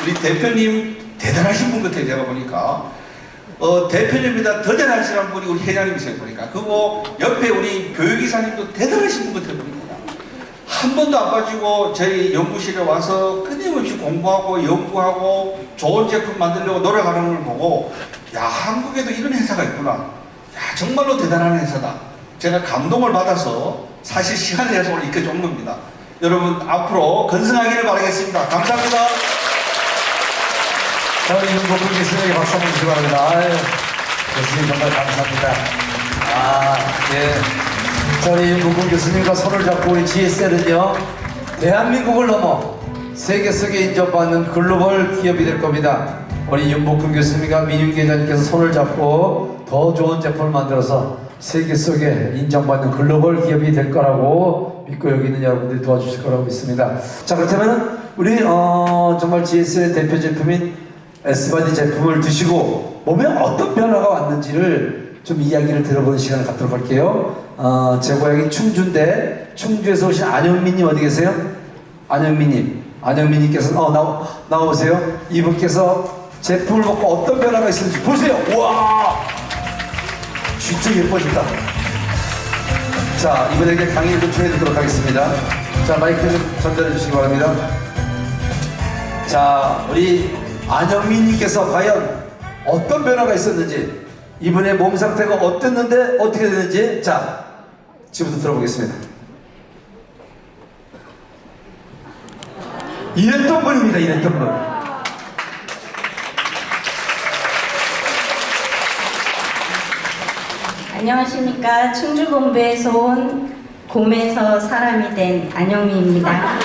우리 대표님 대단하신 분 같아요. 제가 보니까 대표님보다 더 대단하신 분이 우리 회장님이세요. 보니까 그리고 옆에 우리 교육이사님도 대단하신 분 같아요. 보니까 한 번도 안 빠지고 저희 연구실에 와서 끊임없이 공부하고 연구하고 좋은 제품 만들려고 노력하는 걸 보고 야, 한국에도 이런 회사가 있구나. 야, 정말로 대단한 회사다. 제가 감동을 받아서 사실 시간을 내서 오늘 이렇게 온 겁니다. 여러분 앞으로 건승하기를 바라겠습니다. 감사합니다. 자, 우리 윤복근 교수님에게 박수 한번 주시기 바랍니다. 아유, 교수님 정말 감사합니다. 예. 자, 우리 윤복근 교수님과 손을 잡고 우리 GSL은요, 대한민국을 넘어 세계 속에 인정받는 글로벌 기업이 될 겁니다. 우리 윤복근 교수님과 민윤계장님께서 손을 잡고 더 좋은 제품을 만들어서 세계 속에 인정받는 글로벌 기업이 될 거라고 믿고 여기 있는 여러분들이 도와주실 거라고 믿습니다. 자, 그렇다면 우리 정말 GS의 대표 제품인 S바디 제품을 드시고 몸에 어떤 변화가 왔는지를 좀 이야기를 들어보는 시간을 갖도록 할게요. 제 고향이 충주인데 충주에서 오신 안영민님 어디 계세요? 안영민님께서 나오세요. 이분께서 제품을 먹고 어떤 변화가 있었는지 보세요. 우와, 진짜 예뻐진다. 자, 이분에게 강의를 좀 전해드리도록 하겠습니다. 자, 마이크 좀 전달해 주시기 바랍니다. 자, 우리 안영민님께서 과연 어떤 변화가 있었는지, 이분의 몸 상태가 어땠는데 어떻게 됐는지, 자, 지금부터 들어보겠습니다. 이랬던 분입니다. 이랬던 분. 안녕하십니까. 충주본부에서 온 곰에서 사람이 된 안영미입니다.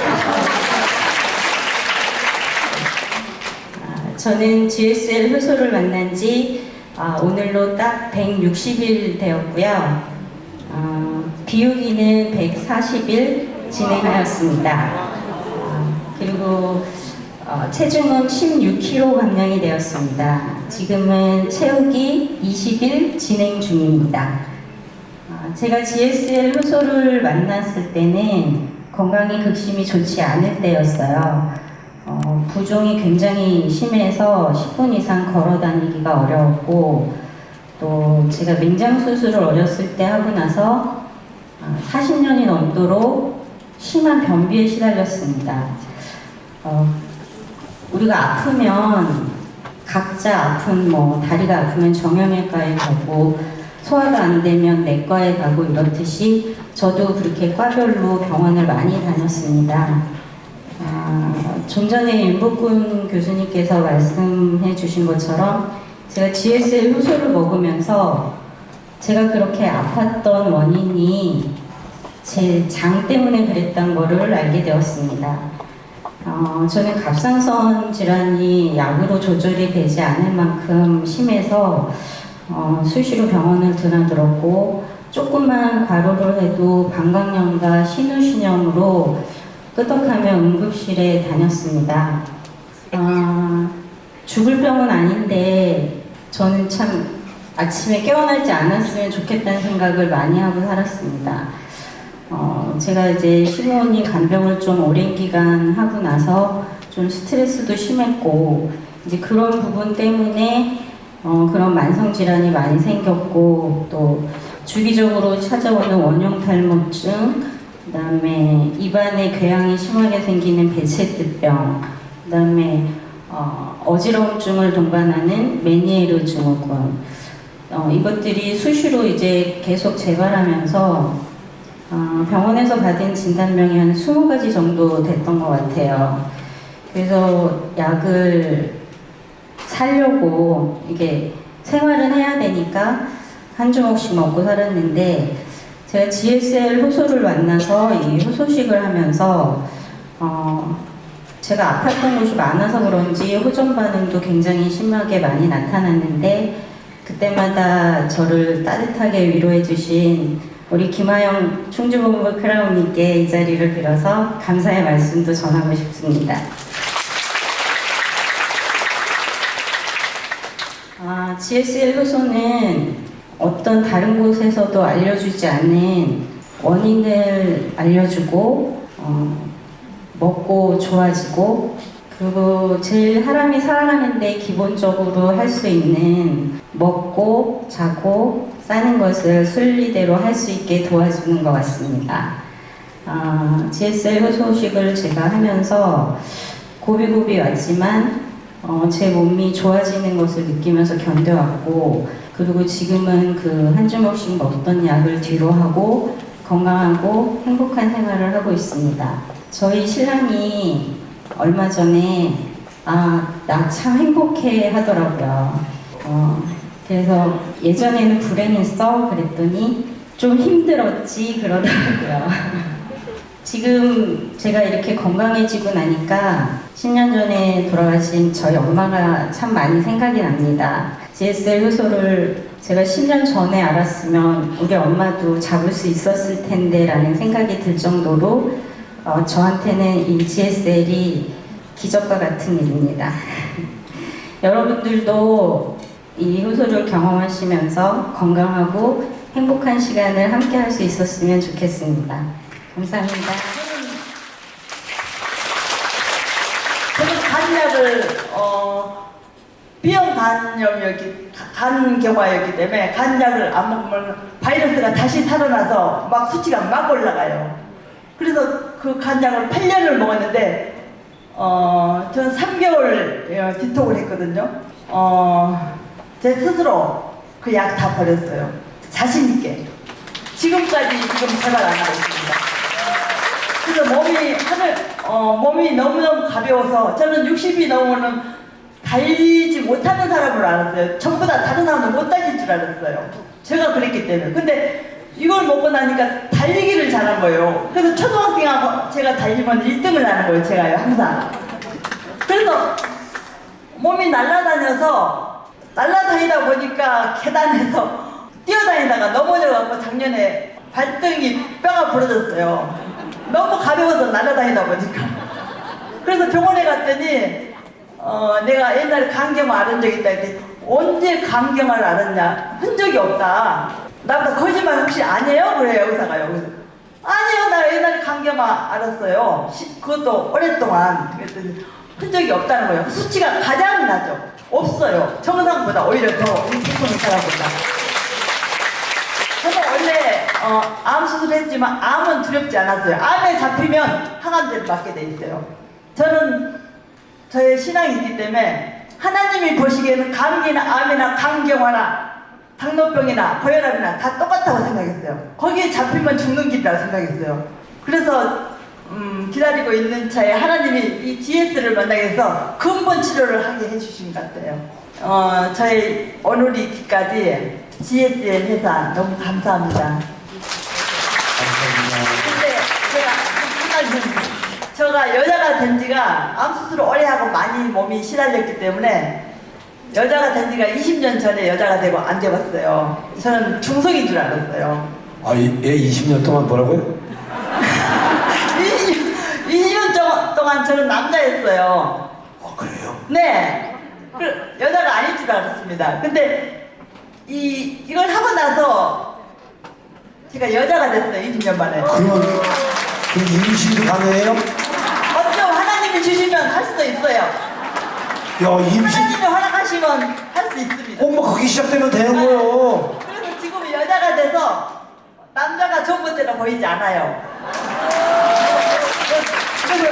저는 GSL 효소를 만난 지 오늘로 딱 160일 되었고요. 비우기는 140일 진행하였습니다. 그리고 체중은 16kg 감량이 되었습니다. 지금은 채우기 20일 진행 중입니다. 제가 GSL 효소를 만났을 때는 건강이 극심히 좋지 않을 때였어요. 부종이 굉장히 심해서 10분 이상 걸어 다니기가 어려웠고, 또 제가 맹장 수술을 어렸을 때 하고 나서 40년이 넘도록 심한 변비에 시달렸습니다. 우리가 아프면 각자 다리가 아프면 정형외과에 가고 소화가 안 되면 내과에 가고 이렇듯이 저도 그렇게 과별로 병원을 많이 다녔습니다. 좀 전에 윤복근 교수님께서 말씀해 주신 것처럼 제가 GSL 효소를 먹으면서 제가 그렇게 아팠던 원인이 제 장 때문에 그랬던 거를 알게 되었습니다. 저는 갑상선 질환이 약으로 조절이 되지 않을 만큼 심해서 수시로 병원을 드나들었고, 조금만 과로를 해도 방광염과 신우신염으로 끄덕하며 응급실에 다녔습니다. 죽을 병은 아닌데 저는 참 아침에 깨어나지 않았으면 좋겠다는 생각을 많이 하고 살았습니다. 제가 이제 시부모님 간병을 좀 오랜 기간 하고 나서 좀 스트레스도 심했고, 이제 그런 부분 때문에 그런 만성질환이 많이 생겼고, 또 주기적으로 찾아오는 원형 탈모증, 그 다음에 입안에 궤양이 심하게 생기는 배체뜨병, 그 다음에 어지러움증을 동반하는 메니에르 증후군, 이것들이 수시로 이제 계속 재발하면서 병원에서 받은 진단명이 한 20가지 정도 됐던 것 같아요. 그래서 약을 사려고 이게 생활은 해야 되니까 한 주먹씩 먹고 살았는데, 제가 GSL 효소를 만나서 이 효소식을 하면서 제가 아팠던 곳이 많아서 그런지 호전 반응도 굉장히 심하게 많이 나타났는데, 그때마다 저를 따뜻하게 위로해 주신 우리 김하영 충주본부 크라운님께 이 자리를 빌어서 감사의 말씀도 전하고 싶습니다. GSL 효소는 어떤 다른 곳에서도 알려주지 않는 원인을 알려주고, 먹고 좋아지고, 그리고 제일 사람이 살아가는데 기본적으로 할 수 있는 먹고 자고 싸는 것을 순리대로 할 수 있게 도와주는 것 같습니다. GSL 효소식을 제가 하면서 고비고비 왔지만 제 몸이 좋아지는 것을 느끼면서 견뎌왔고, 그리고 지금은 그 한 주먹씩 먹던 약을 뒤로 하고 건강하고 행복한 생활을 하고 있습니다. 저희 신랑이 얼마 전에 나 참 행복해 하더라고요. 그래서 예전에는 불행했어? 그랬더니 좀 힘들었지 그러더라고요. 지금 제가 이렇게 건강해지고 나니까 10년 전에 돌아가신 저희 엄마가 참 많이 생각이 납니다. GSL 효소를 제가 10년 전에 알았으면 우리 엄마도 잡을 수 있었을 텐데 라는 생각이 들 정도로 저한테는 이 GSL이 기적과 같은 일입니다. 여러분들도 이 효소를 경험하시면서 건강하고 행복한 시간을 함께 할 수 있었으면 좋겠습니다. 감사합니다. 저는 간약을 B형 간경화였기 때문에 간약을 안 먹으면 바이러스가 다시 살아나서 막 수치가 막 올라가요. 그래서 그 간약을 8년을 먹었는데 저는 3개월 디톡을 했거든요. 제 스스로 그 약 다 버렸어요. 자신 있게. 지금까지 생활 안 하고 있습니다. 그래서 몸이 너무너무 가벼워서 저는 60이 넘으면 달리지 못하는 사람으로 알았어요. 전부 다 다른 사람은 못 달릴 줄 알았어요. 제가 그랬기 때문에. 근데 이걸 먹고 나니까 달리기를 잘한 거예요. 그래서 초등학생하고 제가 달리면 1등을 하는 거예요. 제가요, 항상. 그래서 몸이 날아다니다 보니까 계단에서 뛰어다니다가 넘어져갖고 작년에 발등이 뼈가 부러졌어요. 너무 가벼워서 날아다니다 보니까. 그래서 병원에 갔더니 내가 옛날에 간경화 앓은 적이 있다 했더니 언제 간경화를 앓았냐? 흔적이 없다. 나보다 거짓말 혹시 아니에요? 그래요, 의사가요. 아니요, 나 옛날에 간경화 앓았어요. 그것도 오랫동안. 그랬더니 흔적이 없다는 거예요. 수치가 가장 나죠. 없어요. 정상보다 오히려 더 보통 사람보다. 저는 원래 암 수술했지만 암은 두렵지 않았어요. 암에 잡히면 항암제를 맞게 돼 있어요. 저는 저의 신앙이 있기 때문에 하나님이 보시기에는 감기나 암이나 간경화나 당뇨병이나 고혈압이나 다 똑같다고 생각했어요. 거기에 잡히면 죽는 길이라고 생각했어요. 그래서 기다리고 있는 차에 하나님이 이 GS를 만나게 해서 근본 치료를 하게 해주신 것 같아요. 저희 오늘이 기까지 GSL 회사 너무 감사합니다. 근데 제가 여자가 된 지가 암 수술을 오래 하고 많이 몸이 시달렸기 때문에 여자가 된 지가 20년 전에 여자가 되고 안 돼봤어요. 저는 중성인 줄 알았어요. 얘 20년 동안 뭐라고요? 20년 동안 저는 남자였어요. 그래요? 네. 여자가 아닐 줄 알았습니다. 근데 이걸 하고 나서 제가 여자가 됐어요. 20년 만에. 그러면 임신도 가능해요? 어쩜 하나님이 주시면 할 수도 있어요. 야, 임신. 하나님이 허락하시면 할 수 있습니다. 그게 시작되면 되는 거예요. 그래서 지금 여자가 돼서 남자가 좋은 것처럼 보이지 않아요. 그래서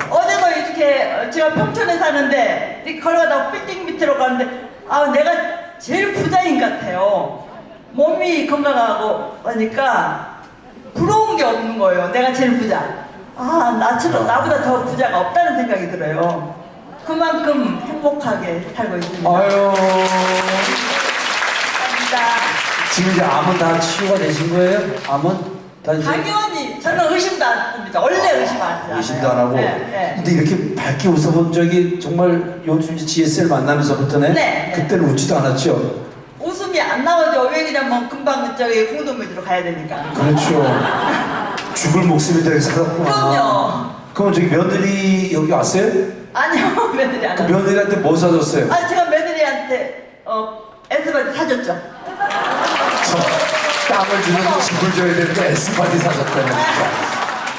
어제도 이렇게 제가 평촌에 사는데 이렇게 걸어가다가 빌딩 밑으로 가는데 내가 제일 부자인 것 같아요. 몸이 건강하고 하니까 부러운 게 없는 거예요. 내가 제일 부자. 나보다 더 부자가 없다는 생각이 들어요. 그만큼 행복하게 살고 있습니다. 아유. 감사합니다. 지금 이제 암은 다 치유가 되신 거예요? 암은? 다 이제 당연히 저는 의심도 안 합니다. 원래 의심 안 하잖아요. 의심도 안 하고. 네. 근데 이렇게 밝게 웃어본 적이 정말 요즘 GSL 만나면서부터네? 네. 그때는 웃지도 않았죠? 웃음이 안 나오죠. 왜 그러냐면 금방 저기 공동묘지로 가야 되니까. 그렇죠. 죽을 목숨이 되게 살았구나. 그럼요. 그럼 저기 며느리 여기 왔어요? 아니요, 며느리 안 그 왔어요. 며느리한테 뭐 사줬어요? 제가 며느리한테 에스바디 사줬죠. 땀을 주는 집을 줘야 되는데 에스파디 사줬다네.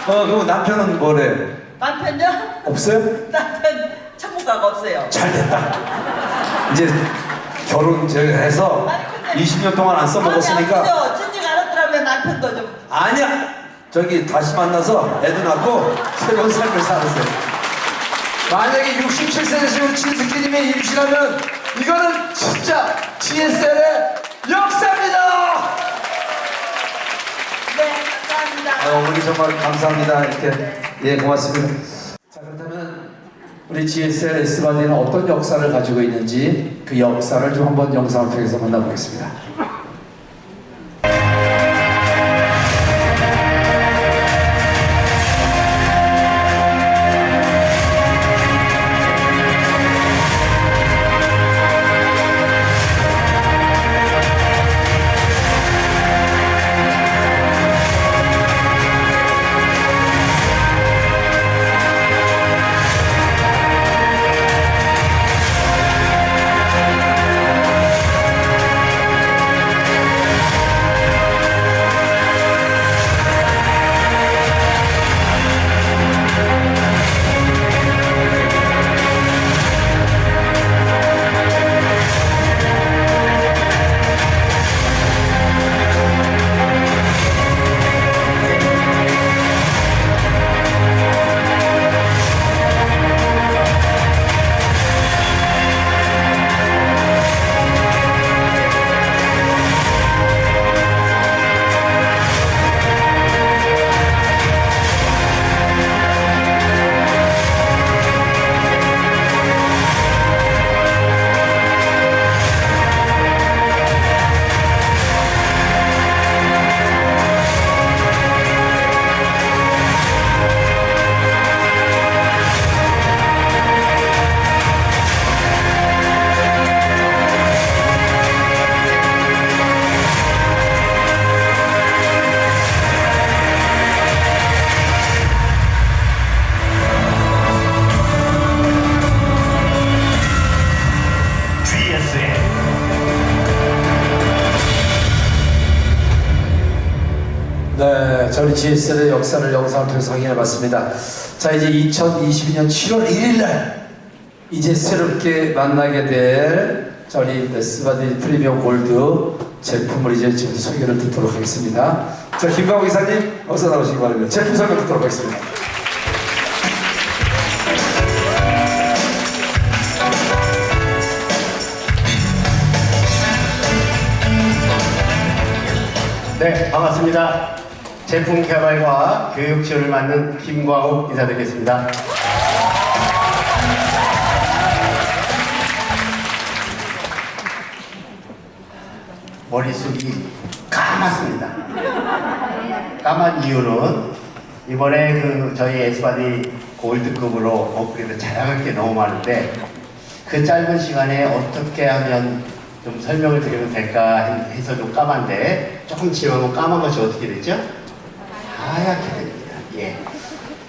그럼 남편은 뭐래? 남편요? 없어요? 남편 천국가가 없어요. 잘 됐다. 이제 결혼 해서 20년 동안 안 써먹었으니까. 그죠? 진즉 알았더라면 남편도 좀. 아니야. 저기 다시 만나서 애도 낳고 새로운 삶을 살았어요. 만약에 67세 되시고 친스키님이 임신하면 이거는 진짜 GSL의 역사입니다. 네, 감사합니다. 어머니 정말 감사합니다. 이렇게 고맙습니다. 자, 그렇다면 우리 GSL S바디는 어떤 역사를 가지고 있는지 그 역사를 좀 한번 영상을 통해서 만나보겠습니다. 네, 저희 GSL의 역사를 영상을 통해서 확인해봤습니다. 자, 이제 2022년 7월 1일날 이제 새롭게 만나게 될 저희 S바디 프리미엄 골드 제품을 이제 지금 소개를 듣도록 하겠습니다. 자, 김광호 이사님 어서 나오시기 바랍니다. 제품 설명 듣도록 하겠습니다. 네, 반갑습니다. 제품 개발과 교육 지원을 맡는 김광욱 인사드리겠습니다. 머릿속이 까맣습니다. 까만 이유는 이번에 저희 S바디 골드급으로 업그레이드 잘할 게 너무 많은데 그 짧은 시간에 어떻게 하면 좀 설명을 드리면 될까 해서 좀 까만데 조금 지나면 까만 것이 어떻게 되죠? 하얗게 됩니다. 예.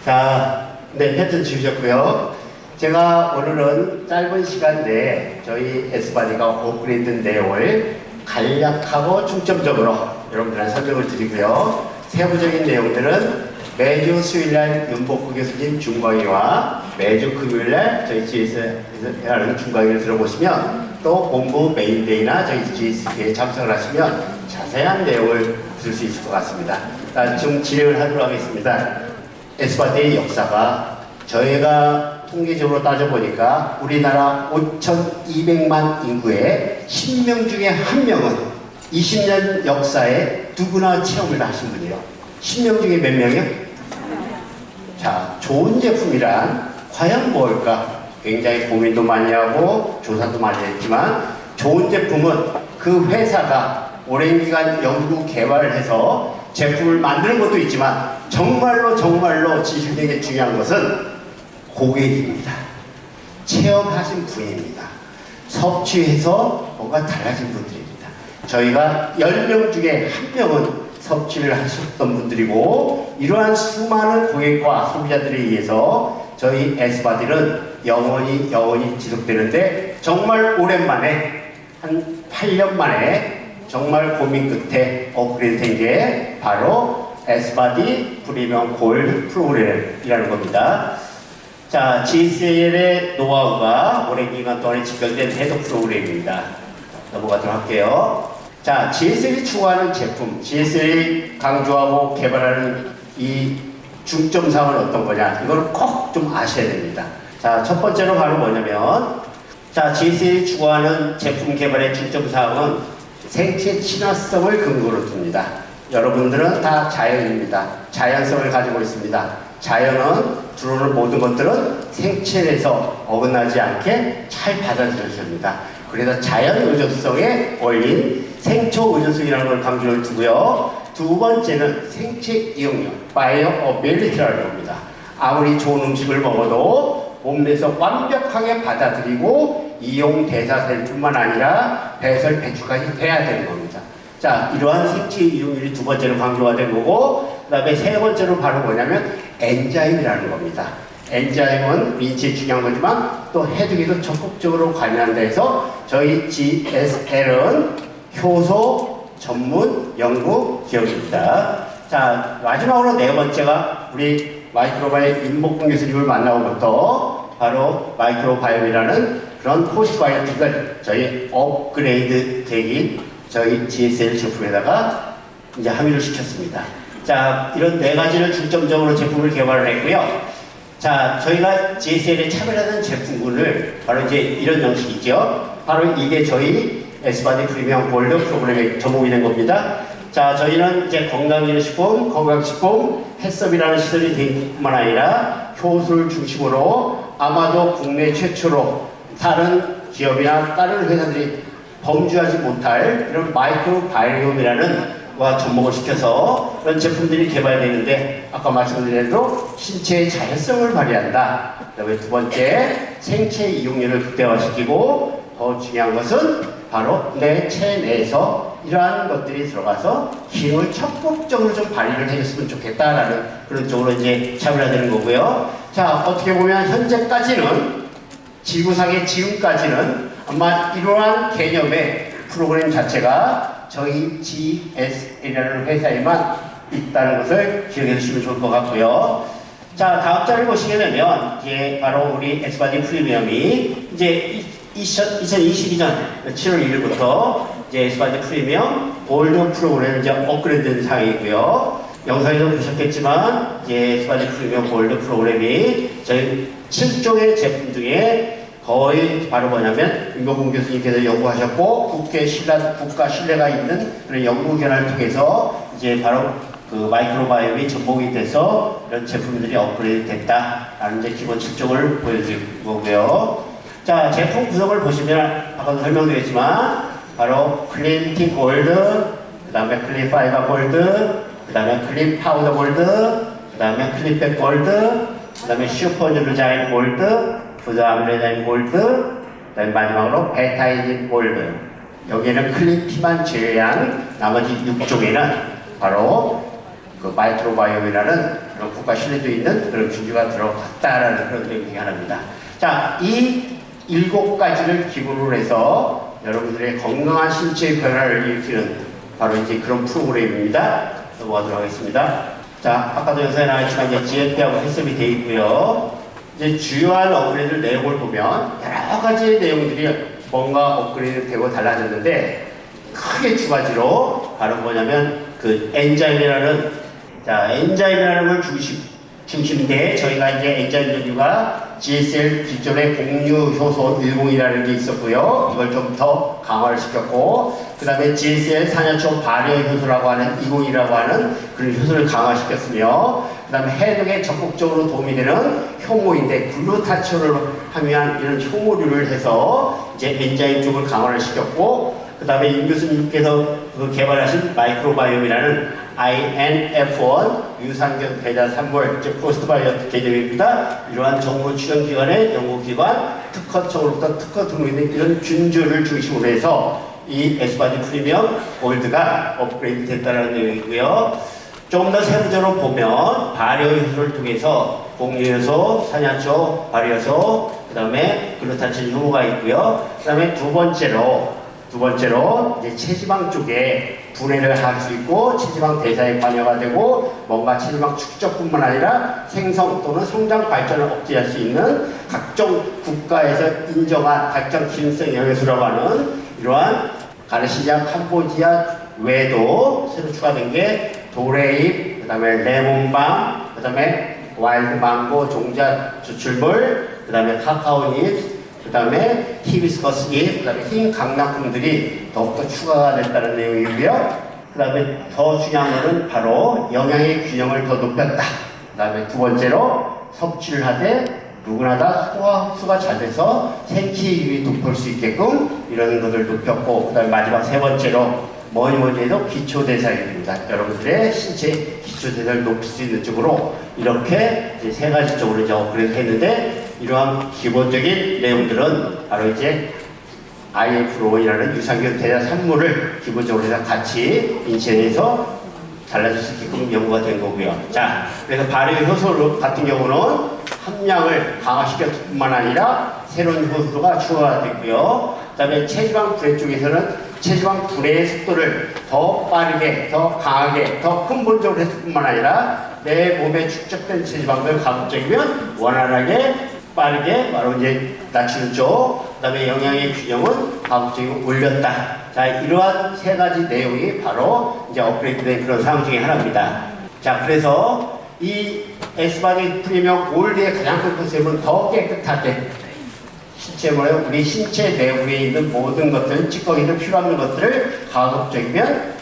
자, 네, 패턴 지우셨고요. 제가 오늘은 짧은 시간 내에 저희 S바디가 업그레이드 내용을 간략하고 중점적으로 여러분들한테 설명을 드리고요. 세부적인 내용들은 매주 수요일날 윤복구 교수님 중광이와 매주 금요일날 저희 GS에서 하는 중광이를 들어보시면 또 본부 메인데이나 저희 GS에 참석을 하시면 자세한 내용을 들을 수 있을 것 같습니다. 지금 진행을 하도록 하겠습니다. S바디의 역사가 저희가 통계적으로 따져보니까 우리나라 5,200만 인구의 10명 중에 1명은 20년 역사에 누구나 체험을 다 하신 분이에요. 10명 중에 몇 명이요? 자, 좋은 제품이란 과연 뭘까? 굉장히 고민도 많이 하고 조사도 많이 했지만 좋은 제품은 그 회사가 오랜 기간 연구 개발을 해서 제품을 만드는 것도 있지만 정말로 진실되게 중요한 것은 고객입니다. 체험하신 분입니다. 섭취해서 뭔가 달라진 분들입니다. 저희가 10명 중에 1명은 섭취를 하셨던 분들이고 이러한 수많은 고객과 소비자들에 의해서 저희 S바디는 영원히 지속되는데 정말 오랜만에 한 8년 만에 정말 고민 끝에 업그레이드 된 게 바로 S바디 프리미엄 골드 프로그램이라는 겁니다. 자, GSL의 노하우가 오랜 기간 동안에 집결된 헤드 프로그램입니다. 넘어가도록 할게요. 자, GSL이 추구하는 제품, GSL이 강조하고 개발하는 이 중점사항은 어떤 거냐? 이걸 꼭 좀 아셔야 됩니다. 자, 첫 번째로 바로 뭐냐면, 자, GSL이 추구하는 제품 개발의 중점사항은 생체 친화성을 근거로 둡니다. 여러분들은 다 자연입니다. 자연성을 가지고 있습니다. 자연은 들어오는 모든 것들은 생체에서 어긋나지 않게 잘 받아들여야 합니다. 그래서 자연 의존성에 올린 생초 의존성이라는 걸 강조를 두고요. 두 번째는 생체 이용력, 바이오어빌리티라는 겁니다. 아무리 좋은 음식을 먹어도 몸에서 완벽하게 받아들이고 이용 대사될 뿐만 아니라 배설 배출까지 돼야 되는 겁니다. 자, 이러한 생체 이용률이 두 번째로 강조가 된 거고, 그 다음에 세 번째로 바로 뭐냐면 엔자임이라는 겁니다. 엔자임은 인체에 중요한 거지만 또 해독에도 적극적으로 관여한다 해서 저희 GSL은 효소 전문 연구 기업입니다. 자, 마지막으로 네 번째가 우리 마이크로바이옴 임복근 교수님을 만나고부터 바로 마이크로바이옴이라는 그런 포스트바이오틱을 저희 업그레이드 되기 저희 GSL 제품에다가 이제 함유를 시켰습니다. 자, 이런 네 가지를 중점적으로 제품을 개발을 했고요. 자, 저희가 GSL에 차별하는 제품군을 바로 이제 이런 형식이죠. 바로 이게 저희 에스바디 프리미엄 골드 프로그램의 접목이 된 겁니다. 자, 저희는 이제 건강기능식품, 건강식품, 햇섭이라는 시설이 된 뿐만 아니라 효소를 중심으로 아마도 국내 최초로 다른 기업이나 다른 회사들이 범주하지 못할 이런 마이크로바이옴이라는 와 접목을 시켜서 그런 제품들이 개발되는데 아까 말씀드린 대로 신체의 자율성을 발휘한다. 그다음에 두 번째 생체 이용률을 극대화시키고 더 중요한 것은 바로 내 체내에서 이러한 것들이 들어가서 힘을 적극적으로 좀 발휘를 해줬으면 좋겠다라는 그런 쪽으로 이제 차별화되는 거고요. 자, 어떻게 보면 현재까지는 지구상의 지금까지는 아마 이러한 개념의 프로그램 자체가 저희 GSL이라는 회사에만 있다는 것을 기억해 주시면 좋을 것 같고요. 자, 다음 자를 보시게 되면 이제 바로 우리 에스바디 프리미엄이 이제 2022년 7월 1일부터 이제 에스바디 프리미엄 골드 프로그램 이제 업그레이드된 상황이고요. 영상에도 보셨겠지만 이제 에스바디 프리미엄 골드 프로그램이 저희 7종의 제품 중에 거의 바로 뭐냐면 임복근 교수님께서 연구하셨고 국가 신뢰가 있는 그런 연구 견학을 통해서 이제 바로 그 마이크로바이옴이 접목이 돼서 이런 제품들이 업그레이드 됐다라는 이제 기본 실적을 보여드릴 거고요. 자, 제품 구성을 보시면 아까도 설명드렸지만 바로 클린티 골드, 그 다음에 클린 파이버 골드, 그 다음에 클린 파우더 골드, 그 다음에 클린백 골드, 그 다음에 슈퍼뉴르자인 골드, 부자아미레자인 골드, 그 다음에 마지막으로 베타이진 골드. 여기에는 클린티만 제외한 나머지 6종에는 바로 그 마이크로바이옴이라는 그런 국가 신뢰도 있는 그런 균주가 들어갔다라는 그런 내용이 하나입니다. 자, 이 7가지를 기본으로 해서 여러분들의 건강한 신체의 변화를 일으키는 바로 이제 그런 프로그램입니다. 넘어가도록 하겠습니다. 자, 아까도 영상에 나왔지만 이제 GMP하고 햇섭이 되어 있고요. 이제 주요한 업그레이드 내용을 보면 여러 가지 내용들이 뭔가 업그레이드 되고 달라졌는데 크게 두 가지로 바로 뭐냐면 그 엔자임이라는 걸 중심인데 저희가 이제 엔자임 종류가 GSL 기존의 공유 효소 10이라는 게 있었고요. 이걸 좀 더 강화를 시켰고 그 다음에 GSL 산화초 발효 효소라고 하는 20이라고 하는 그런 효소를 강화시켰으며 그 다음에 해독에 적극적으로 도움이 되는 효모인데 글루타치온을 함유한 이런 효모류를 해서 이제 엔자임 쪽을 강화를 시켰고 그 다음에 임 교수님께서 개발하신 마이크로바이옴이라는 INF1 유산균 배자 산물 포스트바이오 개념입니다. 이러한 정부 출연기관의 연구기관 특허청으로부터 특허 등록된 이런 균주를 중심으로 해서 이 에스바디 프리미엄 골드가 업그레이드 됐다는 내용이고요. 조금 더 세부적으로 보면 발효 효소를 통해서 공유효소, 산화초, 발효효소, 그 다음에 글루타친 효모가 있고요. 그 다음에 두 번째로 이제 체지방 쪽에 분해를 할 수 있고 체지방 대사에 관여가 되고 뭔가 체지방 축적뿐만 아니라 생성 또는 성장 발전을 억제할 수 있는 각종 국가에서 인정한 각종 기능성 영양소라고 하는 이러한 가르시니아 캄보디아 외에도 새로 추가된 게 도레잎, 그 다음에 레몬밤, 그 다음에 와일드 망고 종자 추출물, 그 다음에 카카오잎, 그 다음에 히비스커스 잎, 그 다음에 흰 강낭품들이 더욱더 추가가 됐다는 내용이고요. 그 다음에 더 중요한 것은 바로 영양의 균형을 더 높였다. 그 다음에 두 번째로 섭취를 하되 누구나 다 소화흡수가 잘 돼서 생체율이 높을 수 있게끔 이런 것을 높였고, 그 다음에 마지막 세 번째로 뭐니 해도 기초대사율입니다. 여러분들의 신체 기초대사를 높일 수 있는 쪽으로 이렇게 이제 세 가지 쪽으로 이제 업그레이드 했는데, 이러한 기본적인 내용들은 바로 이제 IF로이라는 유산균 대사 산물을 기본적으로 해서 같이 인체에 대해서 달라질 수 있게끔 연구가 된 거고요. 자, 그래서 발효 효소 같은 경우는 함량을 강화시켰을 뿐만 아니라 새로운 효소가 추가가 됐고요. 그 다음에 체지방 분해 쪽에서는 체지방 분해의 속도를 더 빠르게, 더 강하게, 더 근본적으로 했을 뿐만 아니라 내 몸에 축적된 체지방을 가급적이면 원활하게 빠르게 바로 이제 낮추는 쪽, 그 다음에 영양의 균형은 가급적이면 올렸다. 자, 이러한 세 가지 내용이 바로 이제 업그레이드된 그런 상황 중에 하나입니다. 자, 그래서 이 에스바디 프리미엄 골드의 가장 큰 컨셉은 더 깨끗하게 신체물에 우리 신체 내부에 있는 모든 것들, 찌꺼기들 필요한 것들을 가급적이면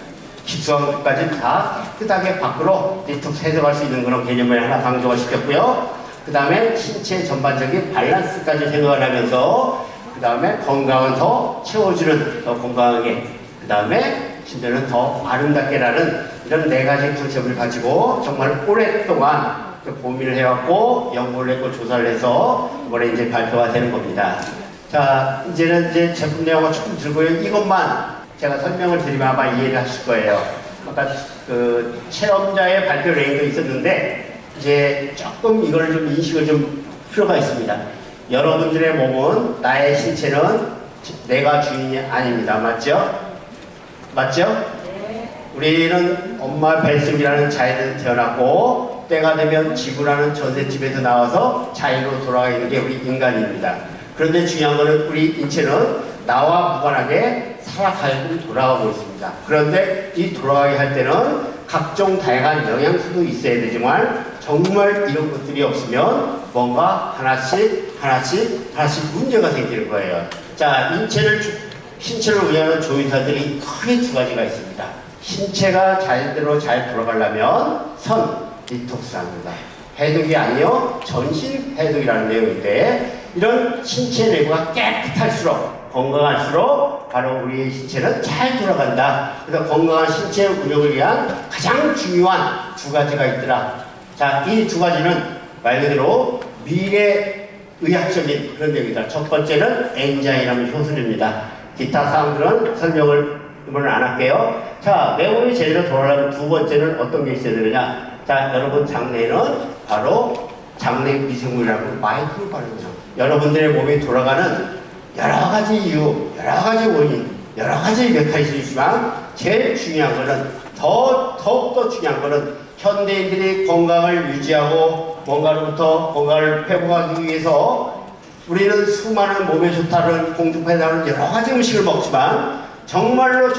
기수한까지 다 깨끗하게 밖으로 디톡스 해석할 수 있는 그런 개념을 하나 강조가 시켰고요. 그 다음에 신체 전반적인 밸런스까지 생각을 하면서 그 다음에 건강은 더 채워주는, 더 건강하게, 그 다음에 신체는 더 아름답게라는 이런 네 가지 컨셉을 가지고 정말 오랫동안 고민을 해왔고 연구를 했고 조사를 해서 이번에 이제 발표가 되는 겁니다. 자, 이제는 이제 제품 내용을 조금 들고요. 이것만 제가 설명을 드리면 아마 이해를 하실 거예요. 아까 그 체험자의 발표 레인도 있었는데 이제 조금 이걸 좀 인식을 좀 필요가 있습니다. 여러분들의 몸은, 나의 신체는 내가 주인이 아닙니다. 맞죠? 맞죠? 네. 우리는 엄마 뱃속이라는 자연에서 태어났고 때가 되면 지구라는 전셋집에서 나와서 자연으로 돌아가는 게 우리 인간입니다. 그런데 중요한 것은 우리 인체는 나와 무관하게 살아가게끔 돌아가고 있습니다. 그런데 이 돌아가게 할 때는 각종 다양한 영양소도 있어야 되지만 정말 이런 것들이 없으면 뭔가 하나씩 문제가 생기는 거예요. 자, 신체를 운영하는 조인사들이 크게 두 가지가 있습니다. 신체가 자연대로 잘 돌아가려면 디톡스합니다. 해독이 아니요, 전신 해독이라는 내용인데, 이런 신체 내부가 깨끗할수록, 건강할수록 바로 우리의 신체는 잘 돌아간다. 그래서 건강한 신체 운영을 위한 가장 중요한 두 가지가 있더라. 자, 이 두 가지는 말 그대로 미래의학적인 그런 내용이다. 첫 번째는 엔자임이라는 효소입니다. 기타 사항들은 설명을 이번엔 안 할게요. 자, 내 몸이 제대로 돌아가려면 두 번째는 어떤 게 있어야 되느냐. 자, 여러분 장내에는 바로 장내 미생물이라고 마이크로바이옴. 여러분들의 몸이 돌아가는 여러 가지 이유, 여러 가지 원인, 여러 가지 메커니즘이지만 제일 중요한 거는 더욱더 중요한 거는 현대인들이 건강을 유지하고 뭔가로부터 건강을 회복하기 위해서 우리는 수많은 몸에 좋다는 공중파에나오는 여러 가지 음식을 먹지만 정말로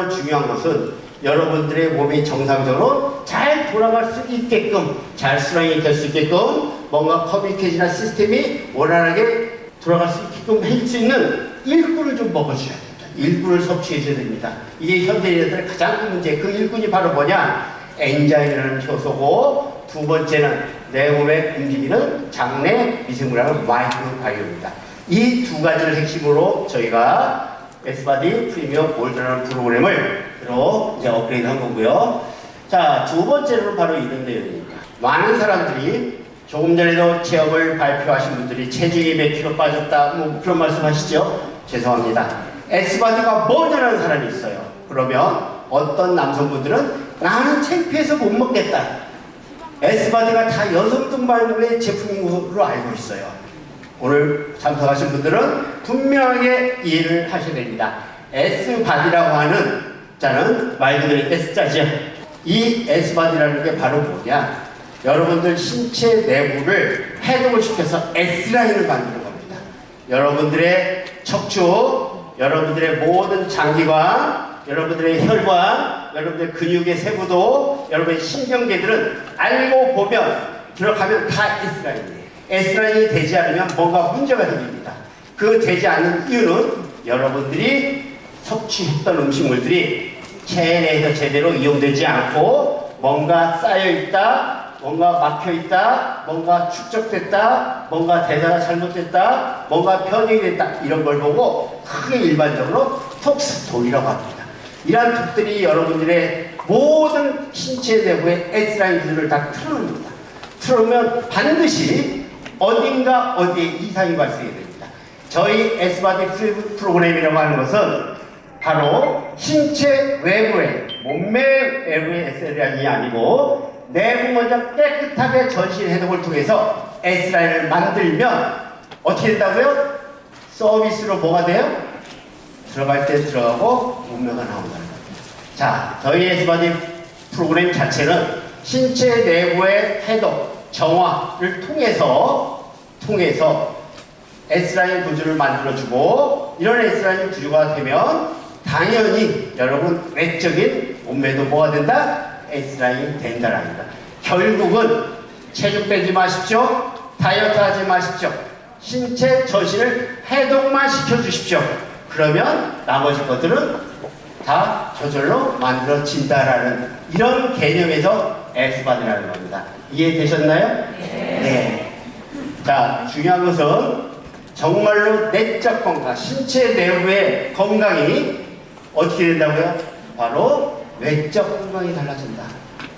중요한 것은 여러분들의 몸이 정상적으로 잘 돌아갈 수 있게끔, 잘 순환이 될 수 있게끔 뭔가 커뮤니케이션이나 시스템이 원활하게 돌아갈 수 있게끔 해줄 수 있는 일꾼을 좀 먹어주셔야 됩니다. 일꾼을 섭취해줘야 됩니다. 이게 현대인들의 가장 큰 문제. 그 일꾼이 바로 뭐냐? 엔자임이라는 효소고, 두 번째는 내 몸에 움직이는 장내 미생물이라는 마이크로바이옴입니다. 이 두 가지를 핵심으로 저희가 에스바디 프리미엄 골드라는 프로그램을 이제 업그레이드 한 거고요. 자, 두 번째로는 바로 이런 내용입니다. 많은 사람들이 조금 전에도 체험을 발표하신 분들이 체중이 몇 킬로 빠졌다, 뭐 그런 말씀 하시죠? 죄송합니다. 에스바디가 뭐냐는 사람이 있어요. 그러면 어떤 남성분들은 나는 창피해서 못 먹겠다. 에스바디가 다 여성 등반물의 제품인 것으로 알고 있어요. 오늘 참석하신 분들은 분명하게 이해를 하셔야 됩니다. S바디라고 하는 자는 말 그대로 S자죠. 이 S바디라는 게 바로 뭐냐? 여러분들 신체 내부를 해독을 시켜서 S라인을 만드는 겁니다. 여러분들의 척추, 여러분들의 모든 장기관, 여러분들의 혈관, 여러분들의 근육의 세부도, 여러분의 신경계들은 알고 보면 들어가면 다 S라인이에요. S라인이 되지 않으면 뭔가 문제가 생깁니다. 그 되지 않는 이유는 여러분들이 섭취했던 음식물들이 체내에서 제대로 이용되지 않고 뭔가 쌓여있다, 뭔가 막혀있다, 뭔가 축적됐다, 뭔가 대사가 잘못됐다, 뭔가 변형이 됐다, 이런 걸 보고 크게 일반적으로 톡스돌이라고 합니다. 이러한 톡들이 여러분들의 모든 신체 내부의 S라인 구조를 다 틀어놓습니다. 틀어놓으면 반드시 어딘가 어디에 이상이 발생이 됩니다. 저희 S바디 프로그램이라고 하는 것은 바로 신체 외부의, 몸매 외부의 S라인이 아니고 내부 먼저 깨끗하게 전신 해독을 통해서 S라인을 만들면 어떻게 된다고요? 서비스로 뭐가 돼요? 들어갈 때 들어가고 몸매가 나온다는 겁니다. 자, 저희 S바디 프로그램 자체는 신체 내부의 해독, 정화를 통해서 S라인 구조를 만들어주고, 이런 S라인 구조가 되면 당연히 여러분 외적인 몸매도 뭐가 된다? S라인이 된다는 겁니다. 결국은 체중 빼지 마십시오. 다이어트 하지 마십시오. 신체 전신을 해독만 시켜주십시오. 그러면 나머지 것들은 다 저절로 만들어진다라는 이런 개념에서 S바디라는 겁니다. 이해되셨나요? 네. 자, 중요한 것은 정말로 내적 건강, 신체 내부의 건강이 어떻게 된다고요? 바로 외적 건강이 달라진다.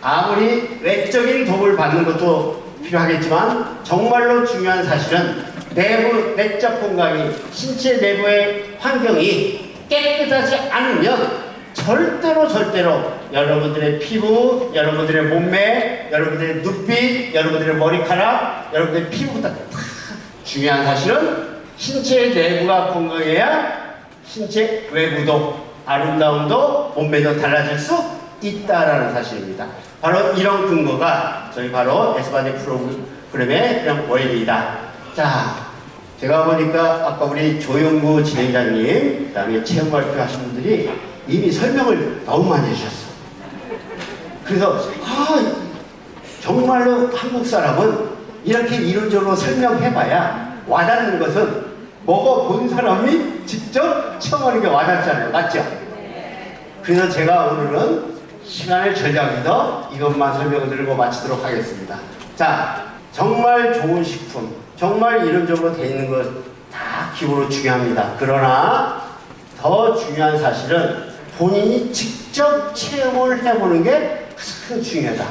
아무리 외적인 도움을 받는 것도 필요하겠지만 정말로 중요한 사실은 내적 건강이, 신체 내부의 환경이 깨끗하지 않으면 절대로 여러분들의 피부, 여러분들의 몸매, 여러분들의 눈빛, 여러분들의 머리카락, 여러분들의 피부부터 다 중요한 사실은 신체 내부가 건강해야 신체 외부도 아름다움도 몸매도 달라질 수 있다라는 사실입니다. 바로 이런 근거가 저희 바로 S바디 프로그램의 그냥 원리이다. 자, 제가 보니까 아까 우리 조영구 진행자님, 그 다음에 체험 발표하신 분들이 이미 설명을 너무 많이 해주셨어. 그래서 정말로 한국 사람은 이렇게 이론적으로 설명해봐야 와닿는 것은 먹어본 사람이 직접 체험하는 게 와닿잖아요. 맞죠? 그래서 제가 오늘은 시간을 절약해서 이것만 설명을 드리고 마치도록 하겠습니다. 자, 정말 좋은 식품, 정말 이론적으로 되어 있는 것 다 기본으로 중요합니다. 그러나 더 중요한 사실은 본인이 직접 체험을 해보는 게 가장 중요하다.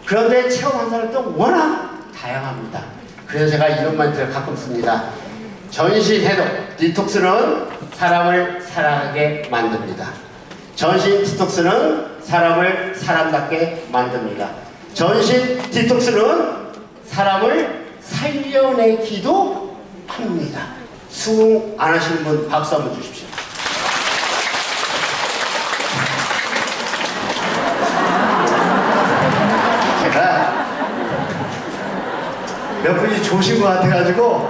그런데 체험한 사람도 워낙 다양합니다. 그래서 제가 이런 말들을 가끔 씁니다. 전신 해독, 디톡스는 사람을 살아가게 만듭니다. 전신 디톡스는 사람을 사람답게 만듭니다. 전신 디톡스는 사람을 살려내기도 합니다. 수긍 안 하시는 분 박수 한번 주십시오. 제가 몇 분이 조신 것 같아가지고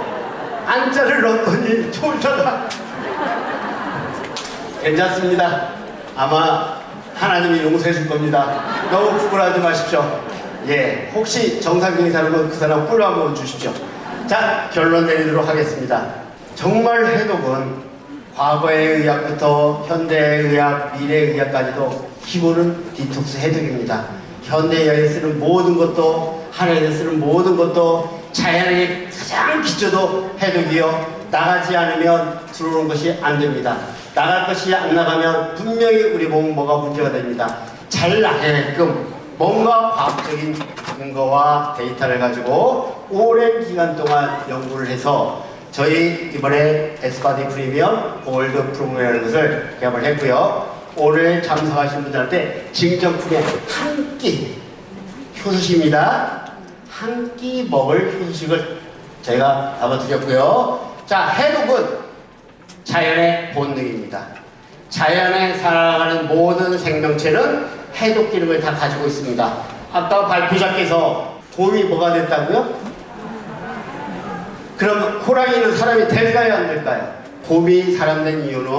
안자를 넣었더니 졸다가 괜찮습니다. 아마 하나님이 용서해 줄 겁니다. 너무 부끄러워하지 마십시오. 예, 혹시 정상적인 사람은 그 사람 꿀 한번 주십시오. 자, 결론 내리도록 하겠습니다. 정말 해독은 과거의 의학부터 현대의학, 미래의학까지도 기본은 디톡스 해독입니다. 현대의학에 쓰는 모든 것도, 한의에 쓰는 모든 것도 자연의 가장 기초도 해독이요. 나가지 않으면 들어오는 것이 안 됩니다. 나갈 것이 안 나가면 분명히 우리 몸은 뭐가 문제가 됩니다. 잘 나가게끔 뭔가 과학적인 근거와 데이터를 가지고 오랜 기간 동안 연구를 해서 저희 이번에 S바디 프리미엄 골드 프로그램이라는 것을 개발을 했고요. 오늘 참석하신 분들한테 증정품의 한 끼 효소식입니다. 한 끼 먹을 효소식을 저희가 담아드렸고요. 자, 해독은 자연의 본능입니다. 자연에 살아가는 모든 생명체는 해독 기능을 다 가지고 있습니다. 아까 발표자께서 곰이 뭐가 됐다고요? 그럼 호랑이는 사람이 될까요, 안 될까요? 곰이 사람 된 이유는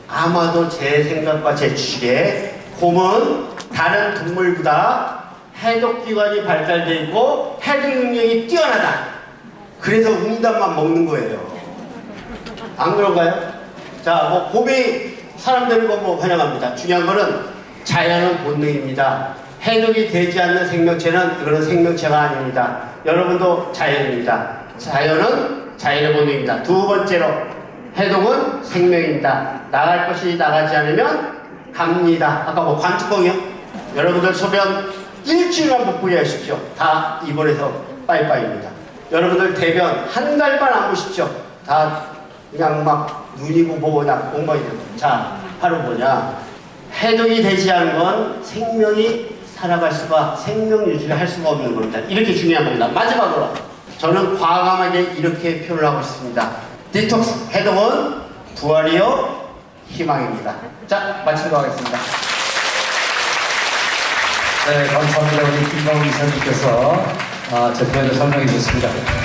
아마도 제 생각과 제 추측에 곰은 다른 동물보다 해독기관이 발달되어 있고 해독 능력이 뛰어나다. 그래서 웅담만 먹는 거예요. 안 그런가요? 자, 뭐 곰이 사람 되는 건 뭐 환영합니다. 중요한 거는 자연은 본능입니다. 해독이 되지 않는 생명체는 그거는 생명체가 아닙니다. 여러분도 자연입니다. 자연은 자연의 본능입니다. 두 번째로 해독은 생명입니다. 나갈 것이 나가지 않으면 갑니다. 아까 뭐 관뚜껑이요? 여러분들 소변 일주일만 못 보게 하십시오. 다 입원해서 빠이빠이입니다. 여러분들 대변 한 달만 안 보십시오. 다 그냥 막 눈이고 뭐고 그냥 공부해요. 자, 바로 뭐냐? 해독이 되지 않은 건 생명이 살아갈 수가, 생명 유지를 할 수가 없는 겁니다. 이렇게 중요한 겁니다. 마지막으로 저는 과감하게 이렇게 표현을 하고 있습니다. 디톡스 해독은 부활이요 희망입니다. 자, 마치도록 하겠습니다. 네, 감사합니다. 우리 김광우 이사님께서 제 표현을 설명해 주셨습니다.